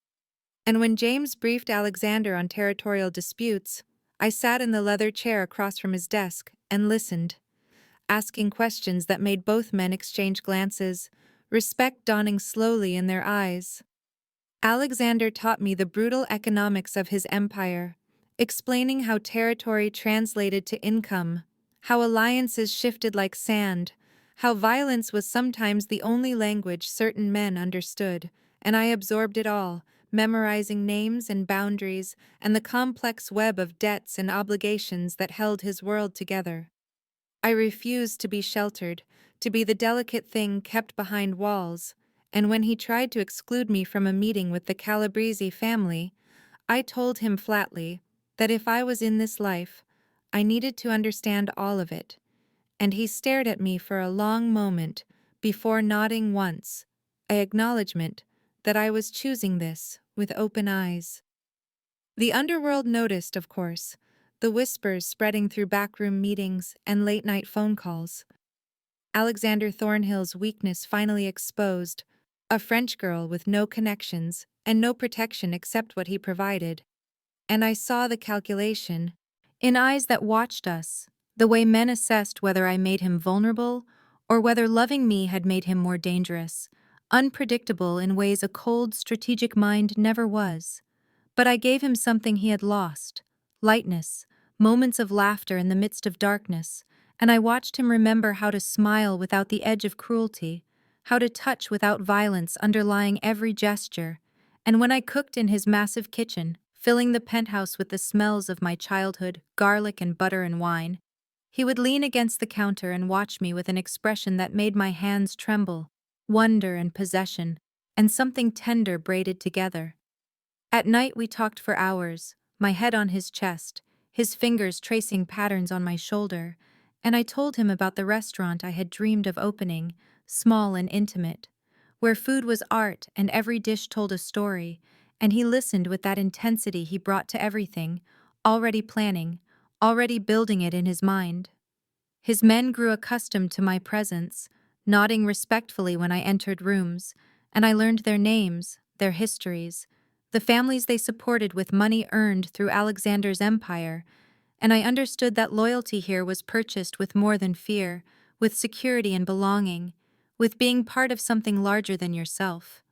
[SPEAKER 1] And when James briefed Alexander on territorial disputes, I sat in the leather chair across from his desk and listened, asking questions that made both men exchange glances, respect dawning slowly in their eyes. Alexander taught me the brutal economics of his empire, explaining how territory translated to income, how alliances shifted like sand, how violence was sometimes the only language certain men understood, and I absorbed it all, memorizing names and boundaries and the complex web of debts and obligations that held his world together. I refused to be sheltered, to be the delicate thing kept behind walls, and when he tried to exclude me from a meeting with the Calabrese family, I told him flatly that if I was in this life, I needed to understand all of it, and he stared at me for a long moment before nodding once, an acknowledgement that I was choosing this with open eyes. The underworld noticed, of course, the whispers spreading through backroom meetings and late-night phone calls. Alexander Thornhill's weakness finally exposed, a French girl with no connections and no protection except what he provided. And I saw the calculation, in eyes that watched us, the way men assessed whether I made him vulnerable or whether loving me had made him more dangerous, unpredictable in ways a cold, strategic mind never was. But I gave him something he had lost: lightness, moments of laughter in the midst of darkness, and I watched him remember how to smile without the edge of cruelty, how to touch without violence underlying every gesture. And when I cooked in his massive kitchen, filling the penthouse with the smells of my childhood, garlic and butter and wine, he would lean against the counter and watch me with an expression that made my hands tremble: wonder and possession, and something tender braided together. At night we talked for hours, my head on his chest, his fingers tracing patterns on my shoulder, and I told him about the restaurant I had dreamed of opening, small and intimate, where food was art and every dish told a story, and he listened with that intensity he brought to everything, already planning, already building it in his mind. His men grew accustomed to my presence, nodding respectfully when I entered rooms, and I learned their names, their histories, the families they supported with money earned through Alexander's empire, and I understood that loyalty here was purchased with more than fear, with security and belonging, with being part of something larger than yourself.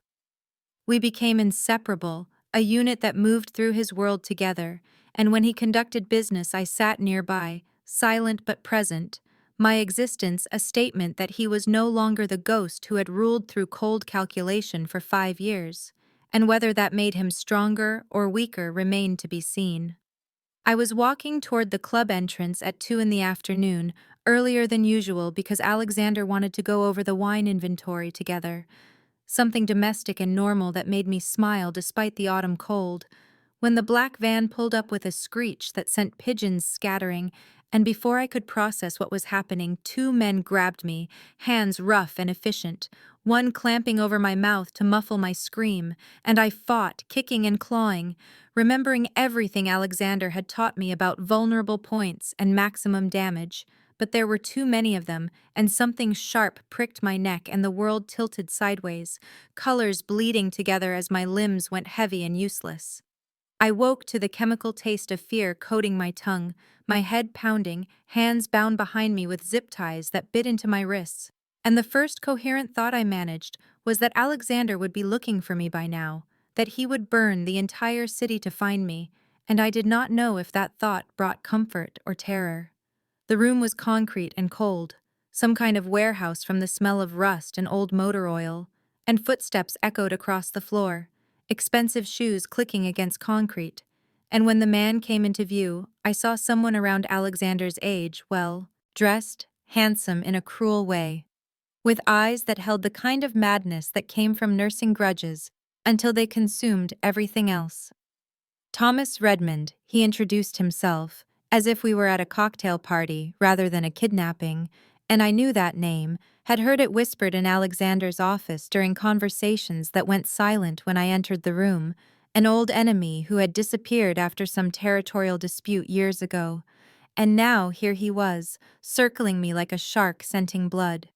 [SPEAKER 1] We became inseparable, a unit that moved through his world together, and when he conducted business I sat nearby, silent but present, my existence a statement that he was no longer the ghost who had ruled through cold calculation for 5 years, and whether that made him stronger or weaker remained to be seen. I was walking toward the club entrance at 2 in the afternoon, earlier than usual because Alexander wanted to go over the wine inventory together, something domestic and normal that made me smile despite the autumn cold, when the black van pulled up with a screech that sent pigeons scattering, and before I could process what was happening, 2 men grabbed me, hands rough and efficient, one clamping over my mouth to muffle my scream, and I fought, kicking and clawing, remembering everything Alexander had taught me about vulnerable points and maximum damage. But there were too many of them, and something sharp pricked my neck and the world tilted sideways, colors bleeding together as my limbs went heavy and useless. I woke to the chemical taste of fear coating my tongue, my head pounding, hands bound behind me with zip ties that bit into my wrists, and the first coherent thought I managed was that Alexander would be looking for me by now, that he would burn the entire city to find me, and I did not know if that thought brought comfort or terror. The room was concrete and cold, some kind of warehouse from the smell of rust and old motor oil, and footsteps echoed across the floor, expensive shoes clicking against concrete, and when the man came into view, I saw someone around Alexander's age, well, dressed, handsome in a cruel way, with eyes that held the kind of madness that came from nursing grudges until they consumed everything else. Thomas Redmond, he introduced himself, as if we were at a cocktail party rather than a kidnapping, and I knew that name, had heard it whispered in Alexander's office during conversations that went silent when I entered the room, an old enemy who had disappeared after some territorial dispute years ago, and now here he was, circling me like a shark scenting blood.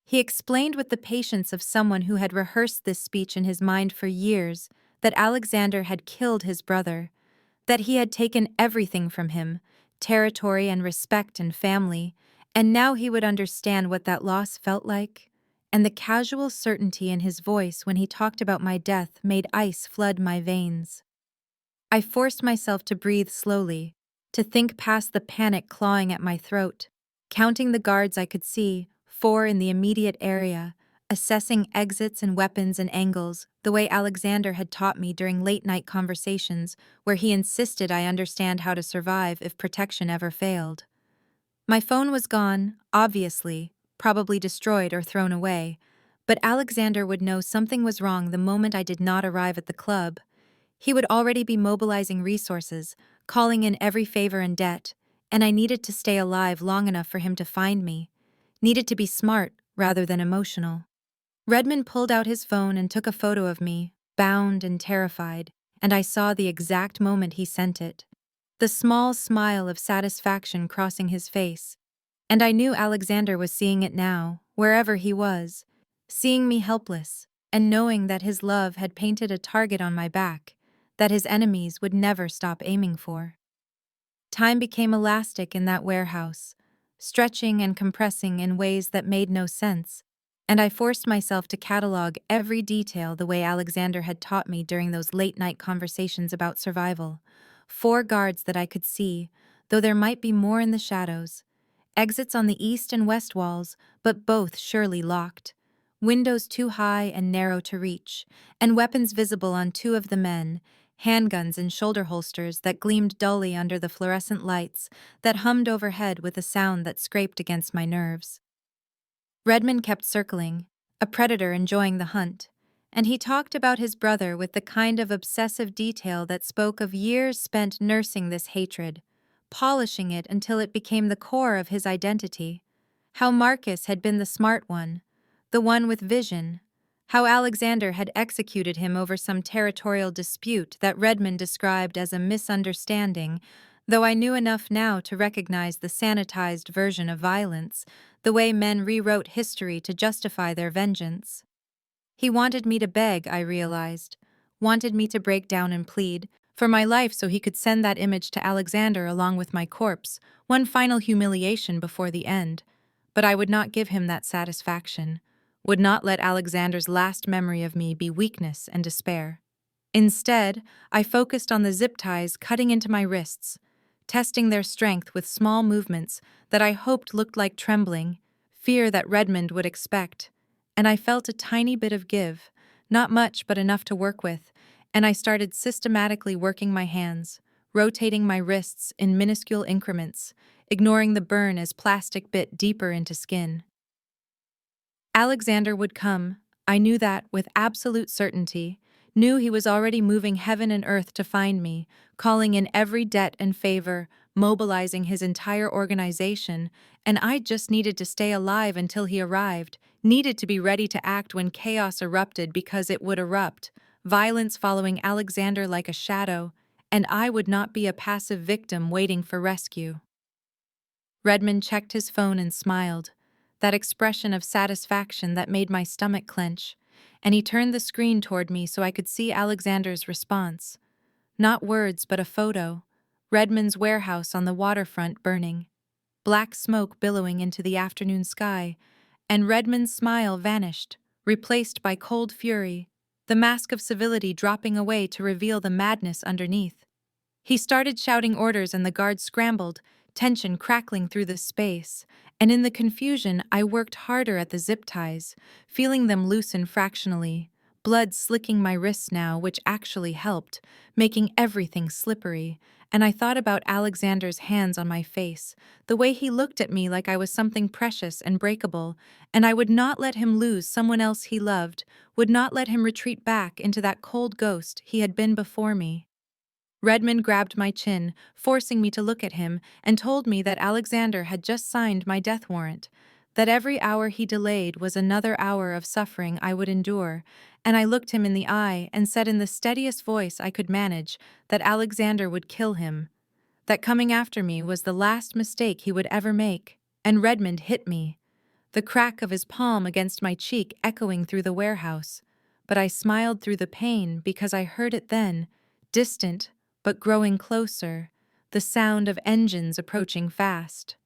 [SPEAKER 1] He explained with the patience of someone who had rehearsed this speech in his mind for years that Alexander had killed his brother, that he had taken everything from him, territory and respect and family, and now he would understand what that loss felt like. And the casual certainty in his voice when he talked about my death made ice flood my veins. I forced myself to breathe slowly, to think past the panic clawing at my throat, counting the guards I could see, 4 in the immediate area, assessing exits and weapons and angles, the way Alexander had taught me during late-night conversations where he insisted I understand how to survive if protection ever failed. My phone was gone, obviously, probably destroyed or thrown away, but Alexander would know something was wrong the moment I did not arrive at the club. He would already be mobilizing resources, calling in every favor and debt, and I needed to stay alive long enough for him to find me, needed to be smart rather than emotional. Redmond pulled out his phone and took a photo of me, bound and terrified, and I saw the exact moment he sent it. The small smile of satisfaction crossing his face, and I knew Alexander was seeing it now, wherever he was, seeing me helpless, and knowing that his love had painted a target on my back that his enemies would never stop aiming for. Time became elastic in that warehouse, stretching and compressing in ways that made no sense, And I forced myself to catalog every detail the way Alexander had taught me during those late-night conversations about survival. 4 guards that I could see, though there might be more in the shadows. Exits on the east and west walls, but both surely locked. Windows too high and narrow to reach, and weapons visible on 2 of the men, handguns and shoulder holsters that gleamed dully under the fluorescent lights that hummed overhead with a sound that scraped against my nerves. Redmond kept circling, a predator enjoying the hunt, and he talked about his brother with the kind of obsessive detail that spoke of years spent nursing this hatred, polishing it until it became the core of his identity. How Marcus had been the smart one, the one with vision. How Alexander had executed him over some territorial dispute that Redmond described as a misunderstanding, though I knew enough now to recognize the sanitized version of violence, the way men rewrote history to justify their vengeance. He wanted me to beg, I realized, wanted me to break down and plead for my life so he could send that image to Alexander along with my corpse, one final humiliation before the end. But I would not give him that satisfaction, would not let Alexander's last memory of me be weakness and despair. Instead, I focused on the zip ties cutting into my wrists, testing their strength with small movements that I hoped looked like trembling, fear that Redmond would expect. And I felt a tiny bit of give, not much but enough to work with, and I started systematically working my hands, rotating my wrists in minuscule increments, ignoring the burn as plastic bit deeper into skin. Alexander would come, I knew that with absolute certainty, knew he was already moving heaven and earth to find me, calling in every debt and favor, mobilizing his entire organization, and I just needed to stay alive until he arrived, needed to be ready to act when chaos erupted because it would erupt, violence following Alexander like a shadow, and I would not be a passive victim waiting for rescue. Redmond checked his phone and smiled, that expression of satisfaction that made my stomach clench, and he turned the screen toward me so I could see Alexander's response. Not words, but a photo. Redmond's warehouse on the waterfront burning, black smoke billowing into the afternoon sky, and Redmond's smile vanished, replaced by cold fury, the mask of civility dropping away to reveal the madness underneath. He started shouting orders and the guards scrambled, tension crackling through the space, and in the confusion I worked harder at the zip ties, feeling them loosen fractionally, blood slicking my wrists now, which actually helped, making everything slippery, and I thought about Alexander's hands on my face, the way he looked at me like I was something precious and breakable, and I would not let him lose someone else he loved, would not let him retreat back into that cold ghost he had been before me. Redmond grabbed my chin, forcing me to look at him, and told me that Alexander had just signed my death warrant, that every hour he delayed was another hour of suffering I would endure, and I looked him in the eye and said in the steadiest voice I could manage that Alexander would kill him, that coming after me was the last mistake he would ever make, and Redmond hit me, the crack of his palm against my cheek echoing through the warehouse, but I smiled through the pain because I heard it then, distant, but growing closer, the sound of engines approaching fast.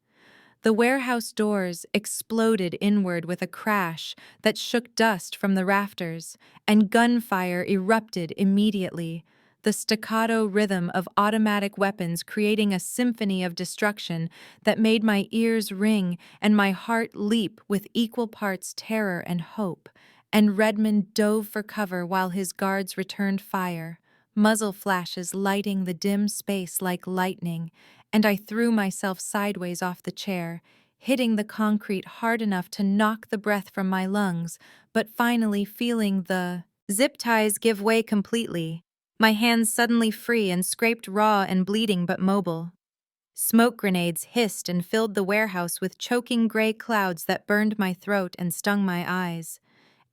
[SPEAKER 1] The warehouse doors exploded inward with a crash that shook dust from the rafters, and gunfire erupted immediately, the staccato rhythm of automatic weapons creating a symphony of destruction that made my ears ring and my heart leap with equal parts terror and hope, and Redmond dove for cover while his guards returned fire, muzzle flashes lighting the dim space like lightning, and I threw myself sideways off the chair, hitting the concrete hard enough to knock the breath from my lungs, but finally feeling the zip ties give way completely, my hands suddenly free and scraped raw and bleeding but mobile. Smoke grenades hissed and filled the warehouse with choking gray clouds that burned my throat and stung my eyes.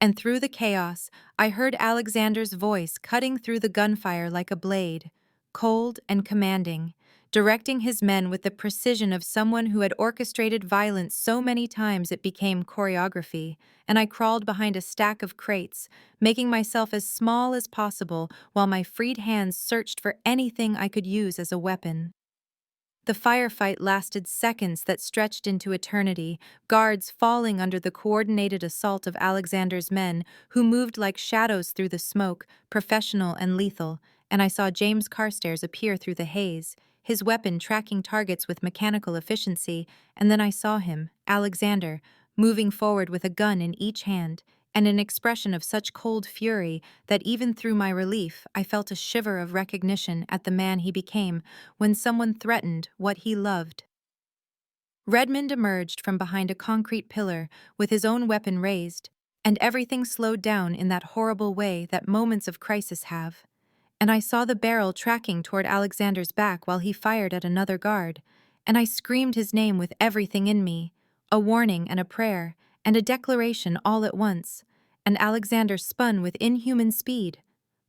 [SPEAKER 1] And through the chaos, I heard Alexander's voice cutting through the gunfire like a blade, cold and commanding, directing his men with the precision of someone who had orchestrated violence so many times it became choreography, and I crawled behind a stack of crates, making myself as small as possible while my freed hands searched for anything I could use as a weapon. The firefight lasted seconds that stretched into eternity, guards falling under the coordinated assault of Alexander's men, who moved like shadows through the smoke, professional and lethal, and I saw James Carstairs appear through the haze, his weapon tracking targets with mechanical efficiency, and then I saw him, Alexander, moving forward with a gun in each hand, and an expression of such cold fury that even through my relief I felt a shiver of recognition at the man he became when someone threatened what he loved. Redmond emerged from behind a concrete pillar with his own weapon raised, and everything slowed down in that horrible way that moments of crisis have. And I saw the barrel tracking toward Alexander's back while he fired at another guard, and I screamed his name with everything in me, a warning and a prayer, and a declaration all at once, and Alexander spun with inhuman speed,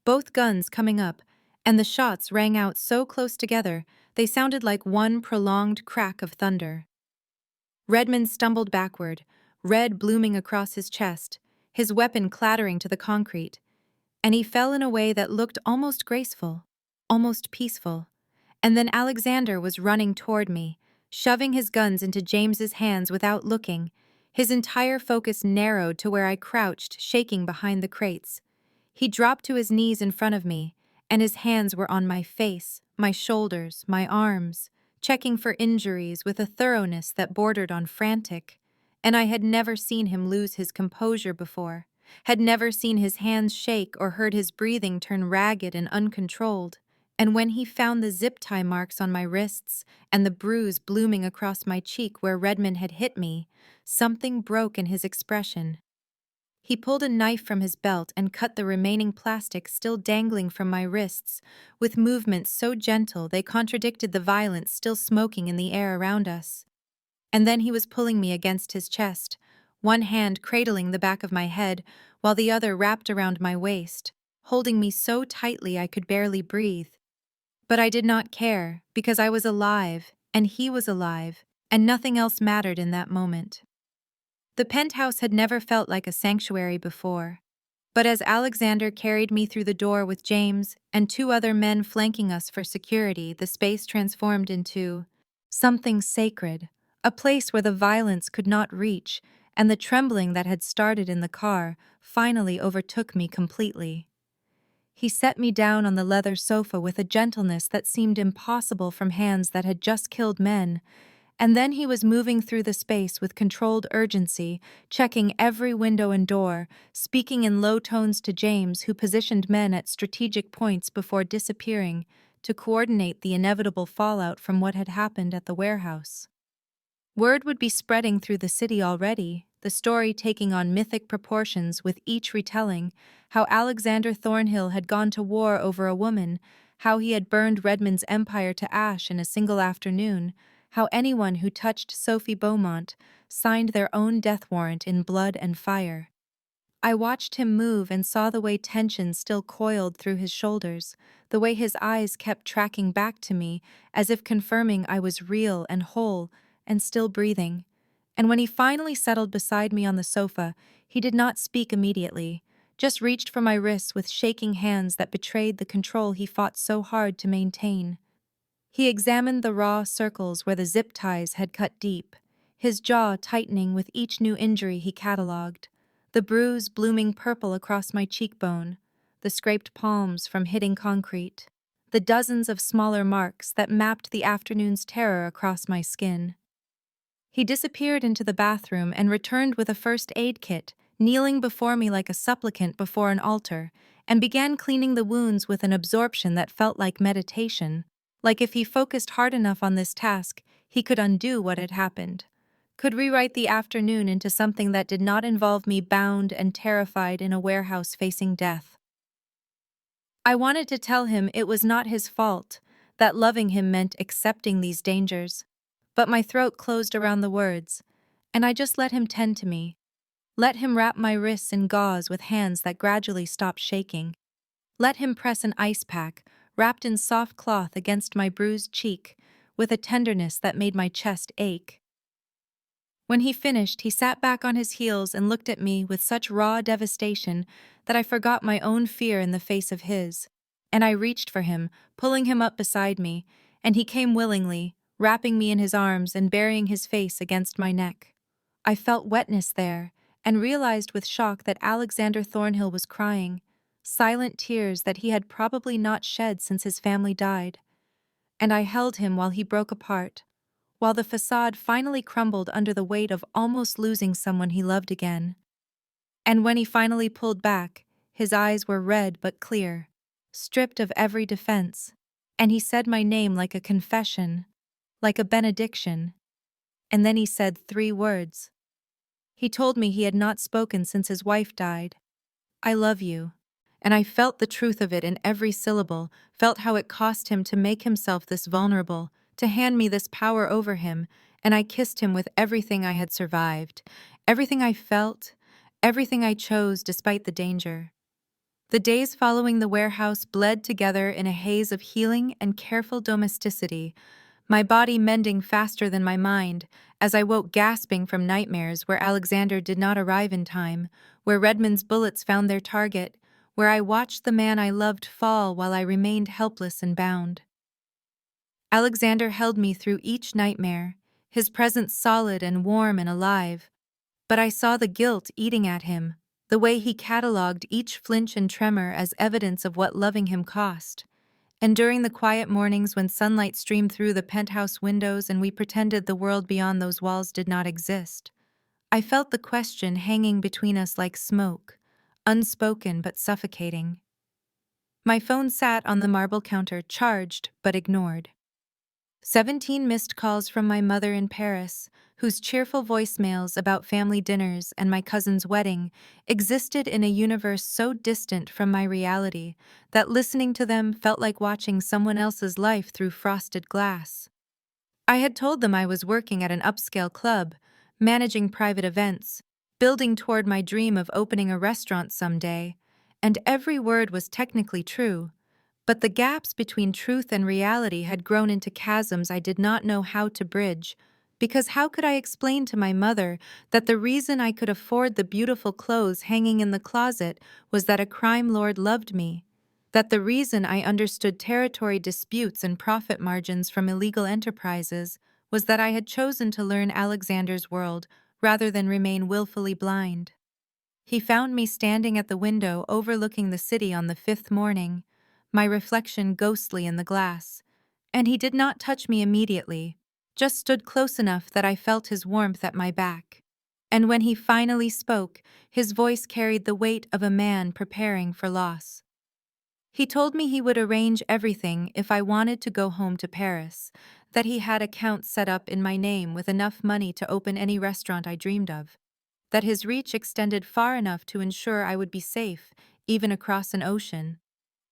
[SPEAKER 1] both guns coming up, and the shots rang out so close together they sounded like one prolonged crack of thunder. Redmond stumbled backward, red blooming across his chest, his weapon clattering to the concrete, and he fell in a way that looked almost graceful, almost peaceful. And then Alexander was running toward me, shoving his guns into James's hands without looking, his entire focus narrowed to where I crouched, shaking behind the crates. He dropped to his knees in front of me, and his hands were on my face, my shoulders, my arms, checking for injuries with a thoroughness that bordered on frantic. And I had never seen him lose his composure before, had never seen his hands shake or heard his breathing turn ragged and uncontrolled. And when he found the zip tie marks on my wrists and the bruise blooming across my cheek where Redmond had hit me, something broke in his expression. He pulled a knife from his belt and cut the remaining plastic still dangling from my wrists, with movements so gentle they contradicted the violence still smoking in the air around us. And then he was pulling me against his chest, one hand cradling the back of my head while the other wrapped around my waist, holding me so tightly I could barely breathe. But I did not care, because I was alive, and he was alive, and nothing else mattered in that moment. The penthouse had never felt like a sanctuary before, but as Alexander carried me through the door with James and two other men flanking us for security, the space transformed into something sacred, a place where the violence could not reach, and the trembling that had started in the car finally overtook me completely. He set me down on the leather sofa with a gentleness that seemed impossible from hands that had just killed men, and then he was moving through the space with controlled urgency, checking every window and door, speaking in low tones to James, who positioned men at strategic points before disappearing, to coordinate the inevitable fallout from what had happened at the warehouse. Word would be spreading through the city already, the story taking on mythic proportions with each retelling, how Alexander Thornhill had gone to war over a woman, how he had burned Redmond's empire to ash in a single afternoon, how anyone who touched Sophie Beaumont signed their own death warrant in blood and fire. I watched him move and saw the way tension still coiled through his shoulders, the way his eyes kept tracking back to me, as if confirming I was real and whole and still breathing. And when he finally settled beside me on the sofa, he did not speak immediately, just reached for my wrists with shaking hands that betrayed the control he fought so hard to maintain. He examined the raw circles where the zip ties had cut deep, his jaw tightening with each new injury he catalogued, the bruise blooming purple across my cheekbone, the scraped palms from hitting concrete, the dozens of smaller marks that mapped the afternoon's terror across my skin. He disappeared into the bathroom and returned with a first aid kit, kneeling before me like a supplicant before an altar, and began cleaning the wounds with an absorption that felt like meditation, like if he focused hard enough on this task, he could undo what had happened, could rewrite the afternoon into something that did not involve me bound and terrified in a warehouse facing death. I wanted to tell him it was not his fault, that loving him meant accepting these dangers, but my throat closed around the words, and I just let him tend to me, let him wrap my wrists in gauze with hands that gradually stopped shaking, let him press an ice pack, wrapped in soft cloth against my bruised cheek, with a tenderness that made my chest ache. When he finished, he sat back on his heels and looked at me with such raw devastation that I forgot my own fear in the face of his, and I reached for him, pulling him up beside me, and he came willingly, wrapping me in his arms and burying his face against my neck. I felt wetness there, and realized with shock that Alexander Thornhill was crying, silent tears that he had probably not shed since his family died. And I held him while he broke apart, while the facade finally crumbled under the weight of almost losing someone he loved again. And when he finally pulled back, his eyes were red but clear, stripped of every defense, and he said my name like a confession, like a benediction. And then he said 3 words. He told me he had not spoken since his wife died. I love you. And I felt the truth of it in every syllable, felt how it cost him to make himself this vulnerable, to hand me this power over him, and I kissed him with everything I had survived, everything I felt, everything I chose despite the danger. The days following the warehouse bled together in a haze of healing and careful domesticity, my body mending faster than my mind, as I woke gasping from nightmares where Alexander did not arrive in time, where Redmond's bullets found their target, where I watched the man I loved fall while I remained helpless and bound. Alexander held me through each nightmare, his presence solid and warm and alive, but I saw the guilt eating at him, the way he catalogued each flinch and tremor as evidence of what loving him cost. And during the quiet mornings when sunlight streamed through the penthouse windows and we pretended the world beyond those walls did not exist, I felt the question hanging between us like smoke, unspoken but suffocating. My phone sat on the marble counter, charged but ignored. 17 missed calls from my mother in Paris, whose cheerful voicemails about family dinners and my cousin's wedding existed in a universe so distant from my reality that listening to them felt like watching someone else's life through frosted glass. I had told them I was working at an upscale club, managing private events, building toward my dream of opening a restaurant someday, and every word was technically true. But the gaps between truth and reality had grown into chasms I did not know how to bridge, because how could I explain to my mother that the reason I could afford the beautiful clothes hanging in the closet was that a crime lord loved me, that the reason I understood territory disputes and profit margins from illegal enterprises was that I had chosen to learn Alexander's world rather than remain willfully blind. He found me standing at the window overlooking the city on the 5th morning, my reflection ghostly in the glass, and he did not touch me immediately, just stood close enough that I felt his warmth at my back. And when he finally spoke, his voice carried the weight of a man preparing for loss. He told me he would arrange everything if I wanted to go home to Paris, that he had accounts set up in my name with enough money to open any restaurant I dreamed of, that his reach extended far enough to ensure I would be safe, even across an ocean.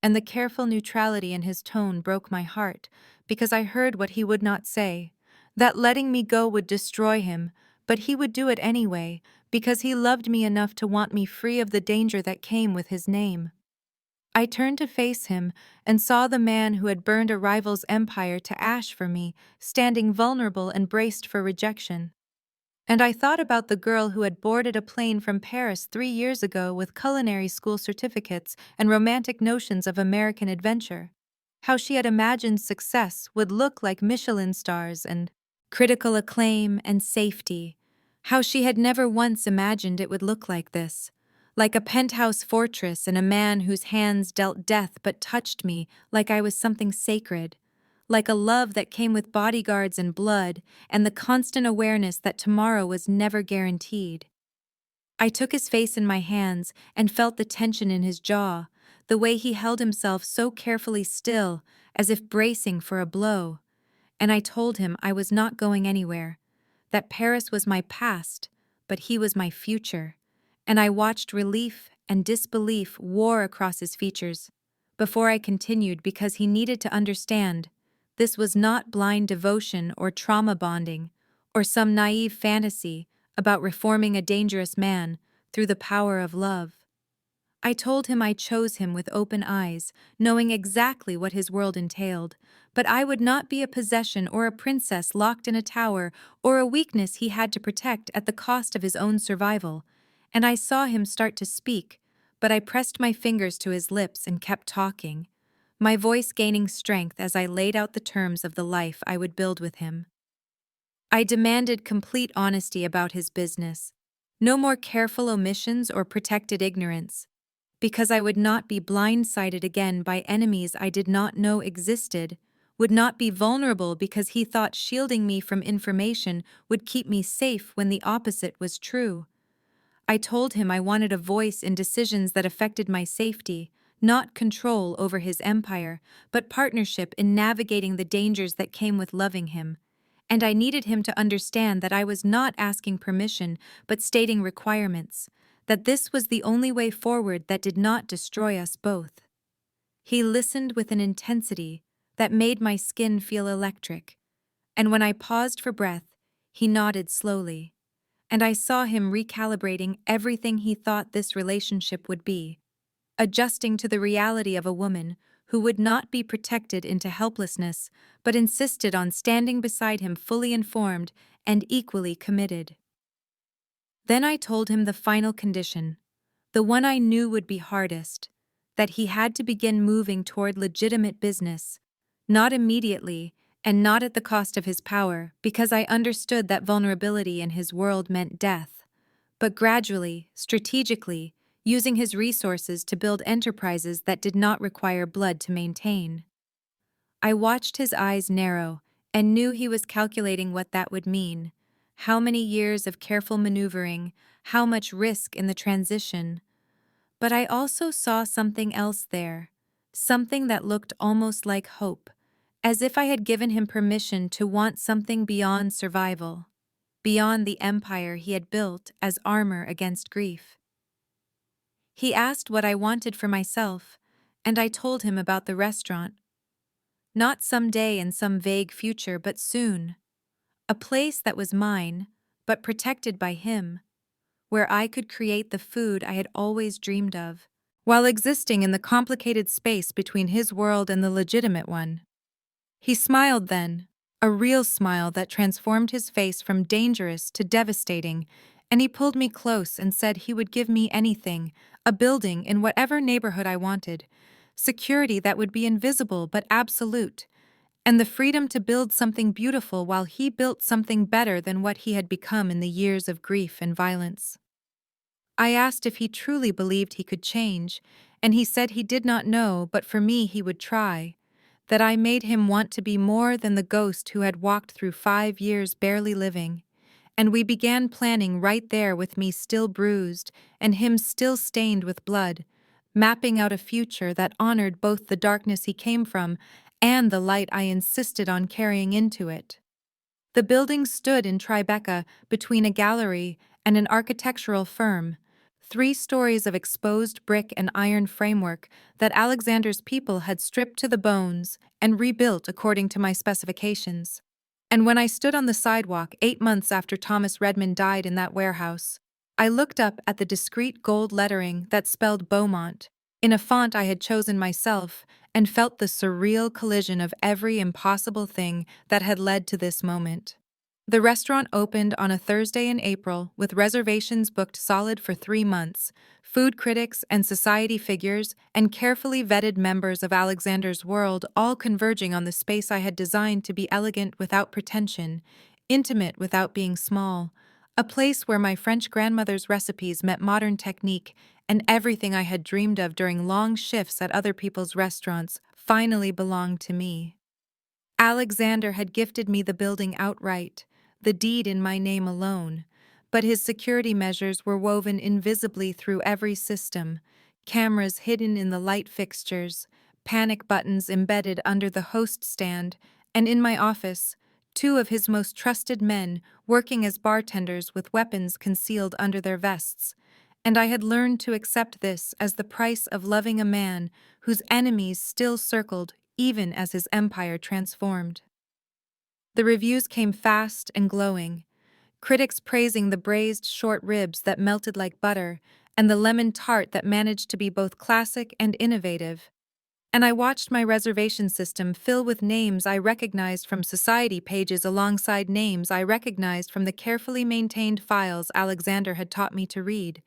[SPEAKER 1] And the careful neutrality in his tone broke my heart, because I heard what he would not say, that letting me go would destroy him, but he would do it anyway, because he loved me enough to want me free of the danger that came with his name. I turned to face him and saw the man who had burned a rival's empire to ash for me, standing vulnerable and braced for rejection. And I thought about the girl who had boarded a plane from Paris 3 years ago with culinary school certificates and romantic notions of American adventure. How she had imagined success would look like Michelin stars and critical acclaim and safety. How she had never once imagined it would look like this. Like a penthouse fortress and a man whose hands dealt death but touched me like I was something sacred. Like a love that came with bodyguards and blood, and the constant awareness that tomorrow was never guaranteed. I took his face in my hands and felt the tension in his jaw, the way he held himself so carefully still, as if bracing for a blow. And I told him I was not going anywhere, that Paris was my past, but he was my future. And I watched relief and disbelief war across his features, before I continued because he needed to understand. This was not blind devotion or trauma bonding, or some naive fantasy about reforming a dangerous man through the power of love. I told him I chose him with open eyes, knowing exactly what his world entailed, but I would not be a possession or a princess locked in a tower or a weakness he had to protect at the cost of his own survival. And I saw him start to speak, but I pressed my fingers to his lips and kept talking. my voice gaining strength as I laid out the terms of the life I would build with him. I demanded complete honesty about his business, no more careful omissions or protected ignorance, because I would not be blindsided again by enemies I did not know existed, would not be vulnerable because he thought shielding me from information would keep me safe when the opposite was true. I told him I wanted a voice in decisions that affected my safety, not control over his empire, but partnership in navigating the dangers that came with loving him. And I needed him to understand that I was not asking permission, but stating requirements, that this was the only way forward that did not destroy us both. He listened with an intensity that made my skin feel electric, and when I paused for breath, he nodded slowly, and I saw him recalibrating everything he thought this relationship would be, adjusting to the reality of a woman who would not be protected into helplessness, but insisted on standing beside him fully informed and equally committed. Then I told him the final condition, the one I knew would be hardest, that he had to begin moving toward legitimate business, not immediately and not at the cost of his power, because I understood that vulnerability in his world meant death, but gradually, strategically, using his resources to build enterprises that did not require blood to maintain. I watched his eyes narrow and knew he was calculating what that would mean. How many years of careful maneuvering, how much risk in the transition. But I also saw something else there, something that looked almost like hope, as if I had given him permission to want something beyond survival, beyond the empire he had built as armor against grief. He asked what I wanted for myself, and I told him about the restaurant. Not someday in some vague future, but soon. A place that was mine, but protected by him, where I could create the food I had always dreamed of, while existing in the complicated space between his world and the legitimate one. He smiled then, a real smile that transformed his face from dangerous to devastating, and he pulled me close and said he would give me anything, a building in whatever neighborhood I wanted, security that would be invisible but absolute, and the freedom to build something beautiful while he built something better than what he had become in the years of grief and violence. I asked if he truly believed he could change, and he said he did not know, but for me he would try, that I made him want to be more than the ghost who had walked through 5 years barely living, and we began planning right there with me still bruised and him still stained with blood, mapping out a future that honored both the darkness he came from and the light I insisted on carrying into it. The building stood in Tribeca between a gallery and an architectural firm, 3 stories of exposed brick and iron framework that Alexander's people had stripped to the bones and rebuilt according to my specifications. And when I stood on the sidewalk 8 months after Thomas Redmond died in that warehouse, I looked up at the discreet gold lettering that spelled Beaumont, in a font I had chosen myself, and felt the surreal collision of every impossible thing that had led to this moment. The restaurant opened on a Thursday in April, with reservations booked solid for 3 months, food critics and society figures and carefully vetted members of Alexander's world all converging on the space I had designed to be elegant without pretension, intimate without being small, a place where my French grandmother's recipes met modern technique, and everything I had dreamed of during long shifts at other people's restaurants finally belonged to me. Alexander had gifted me the building outright, the deed in my name alone, but his security measures were woven invisibly through every system, cameras hidden in the light fixtures, panic buttons embedded under the host stand, and in my office, 2 of his most trusted men working as bartenders with weapons concealed under their vests, and I had learned to accept this as the price of loving a man whose enemies still circled even as his empire transformed. The reviews came fast and glowing, critics praising the braised short ribs that melted like butter and the lemon tart that managed to be both classic and innovative. And I watched my reservation system fill with names I recognized from society pages alongside names I recognized from the carefully maintained files Alexander had taught me to read,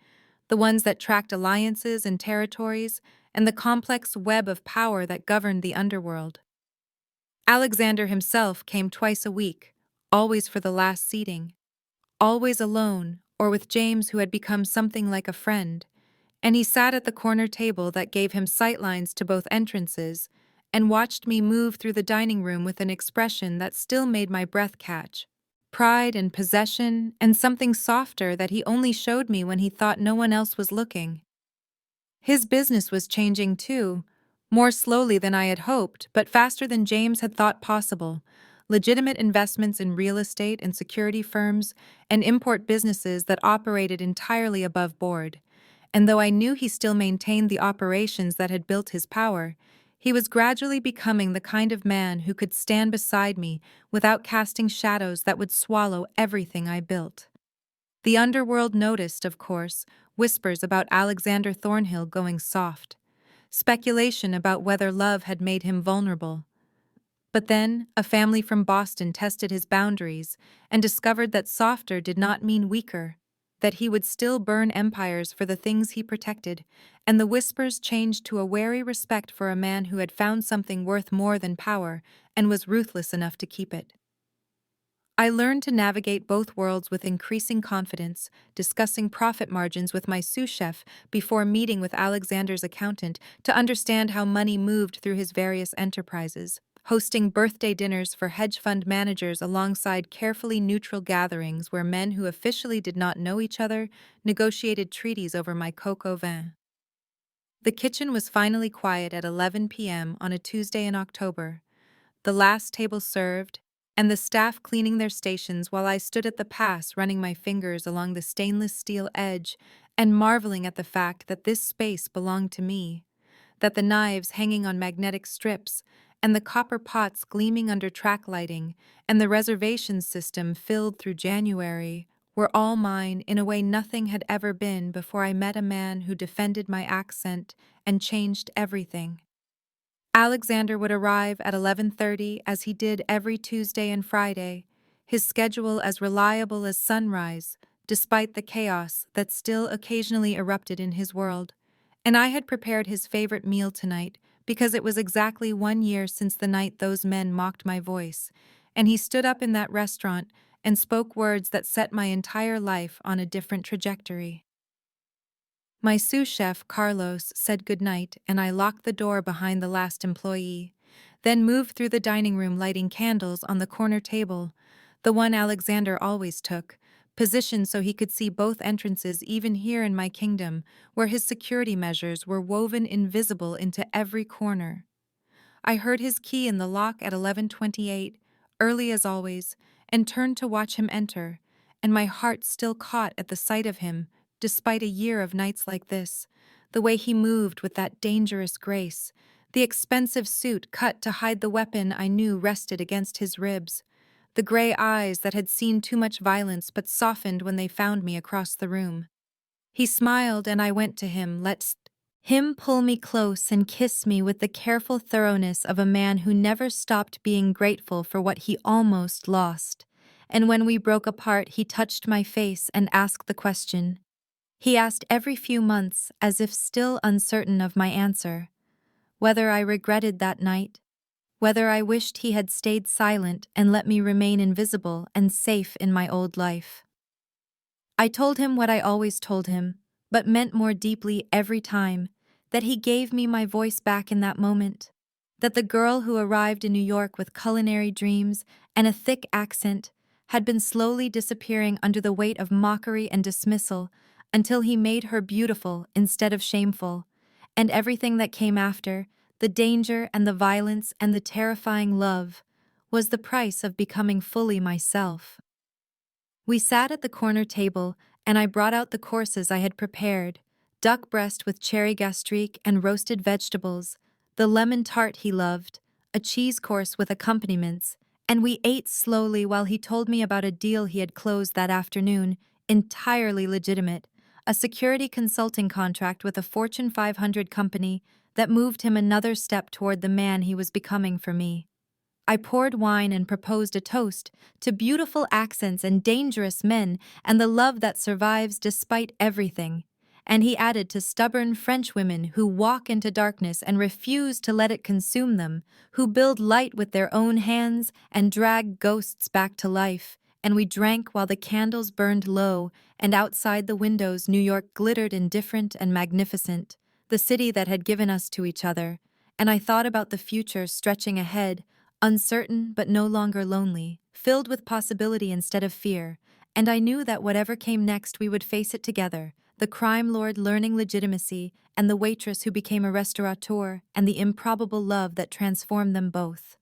[SPEAKER 1] the ones that tracked alliances and territories, and the complex web of power that governed the underworld. Alexander himself came twice a week, always for the last seating, always alone or with James, who had become something like a friend, and he sat at the corner table that gave him sightlines to both entrances and watched me move through the dining room with an expression that still made my breath catch. Pride and possession, and something softer that he only showed me when he thought no one else was looking. His business was changing too, more slowly than I had hoped, but faster than James had thought possible. Legitimate investments in real estate and security firms, and import businesses that operated entirely above board. And though I knew he still maintained the operations that had built his power, he was gradually becoming the kind of man who could stand beside me without casting shadows that would swallow everything I built. The underworld noticed, of course, whispers about Alexander Thornhill going soft, speculation about whether love had made him vulnerable. But then, a family from Boston tested his boundaries and discovered that softer did not mean weaker, that he would still burn empires for the things he protected, and the whispers changed to a wary respect for a man who had found something worth more than power and was ruthless enough to keep it. I learned to navigate both worlds with increasing confidence, discussing profit margins with my sous chef before meeting with Alexander's accountant to understand how money moved through his various enterprises, hosting birthday dinners for hedge fund managers alongside carefully neutral gatherings where men who officially did not know each other negotiated treaties over my coq au vin. The kitchen was finally quiet at 11 p.m. on a Tuesday in October. The last table served, and the staff cleaning their stations while I stood at the pass running my fingers along the stainless steel edge and marveling at the fact that this space belonged to me, that the knives hanging on magnetic strips, and the copper pots gleaming under track lighting, and the reservation system filled through January were all mine in a way nothing had ever been before I met a man who defended my accent and changed everything. Alexander would arrive at 11:30 as he did every Tuesday and Friday, his schedule as reliable as sunrise, despite the chaos that still occasionally erupted in his world. And I had prepared his favorite meal tonight because it was exactly 1 year since the night those men mocked my voice, and he stood up in that restaurant and spoke words that set my entire life on a different trajectory. My sous chef, Carlos, said goodnight, and I locked the door behind the last employee, then moved through the dining room lighting candles on the corner table, the one Alexander always took, positioned so he could see both entrances even here in my kingdom, where his security measures were woven invisible into every corner. I heard his key in the lock at 11:28, early as always, and turned to watch him enter, and my heart still caught at the sight of him, despite a year of nights like this, the way he moved with that dangerous grace, the expensive suit cut to hide the weapon I knew rested against his ribs, the gray eyes that had seen too much violence but softened when they found me across the room. He smiled and I went to him, let him pull me close and kiss me with the careful thoroughness of a man who never stopped being grateful for what he almost lost. And when we broke apart, he touched my face and asked the question. He asked every few months, as if still uncertain of my answer, whether I regretted that night, whether I wished he had stayed silent and let me remain invisible and safe in my old life. I told him what I always told him, but meant more deeply every time, that he gave me my voice back in that moment, that the girl who arrived in New York with culinary dreams and a thick accent had been slowly disappearing under the weight of mockery and dismissal until he made her beautiful instead of shameful, and everything that came after, the danger and the violence and the terrifying love, was the price of becoming fully myself. We sat at the corner table, and I brought out the courses I had prepared, duck breast with cherry gastrique and roasted vegetables, the lemon tart he loved, a cheese course with accompaniments, and we ate slowly while he told me about a deal he had closed that afternoon, entirely legitimate, a security consulting contract with a Fortune 500 company that moved him another step toward the man he was becoming for me. I poured wine and proposed a toast to beautiful accents and dangerous men and the love that survives despite everything. And he added to stubborn French women who walk into darkness and refuse to let it consume them, who build light with their own hands and drag ghosts back to life. And we drank while the candles burned low, and outside the windows New York glittered indifferent and magnificent, the city that had given us to each other. And I thought about the future stretching ahead, uncertain but no longer lonely, filled with possibility instead of fear. And I knew that whatever came next we would face it together, the crime lord learning legitimacy, and the waitress who became a restaurateur, and the improbable love that transformed them both.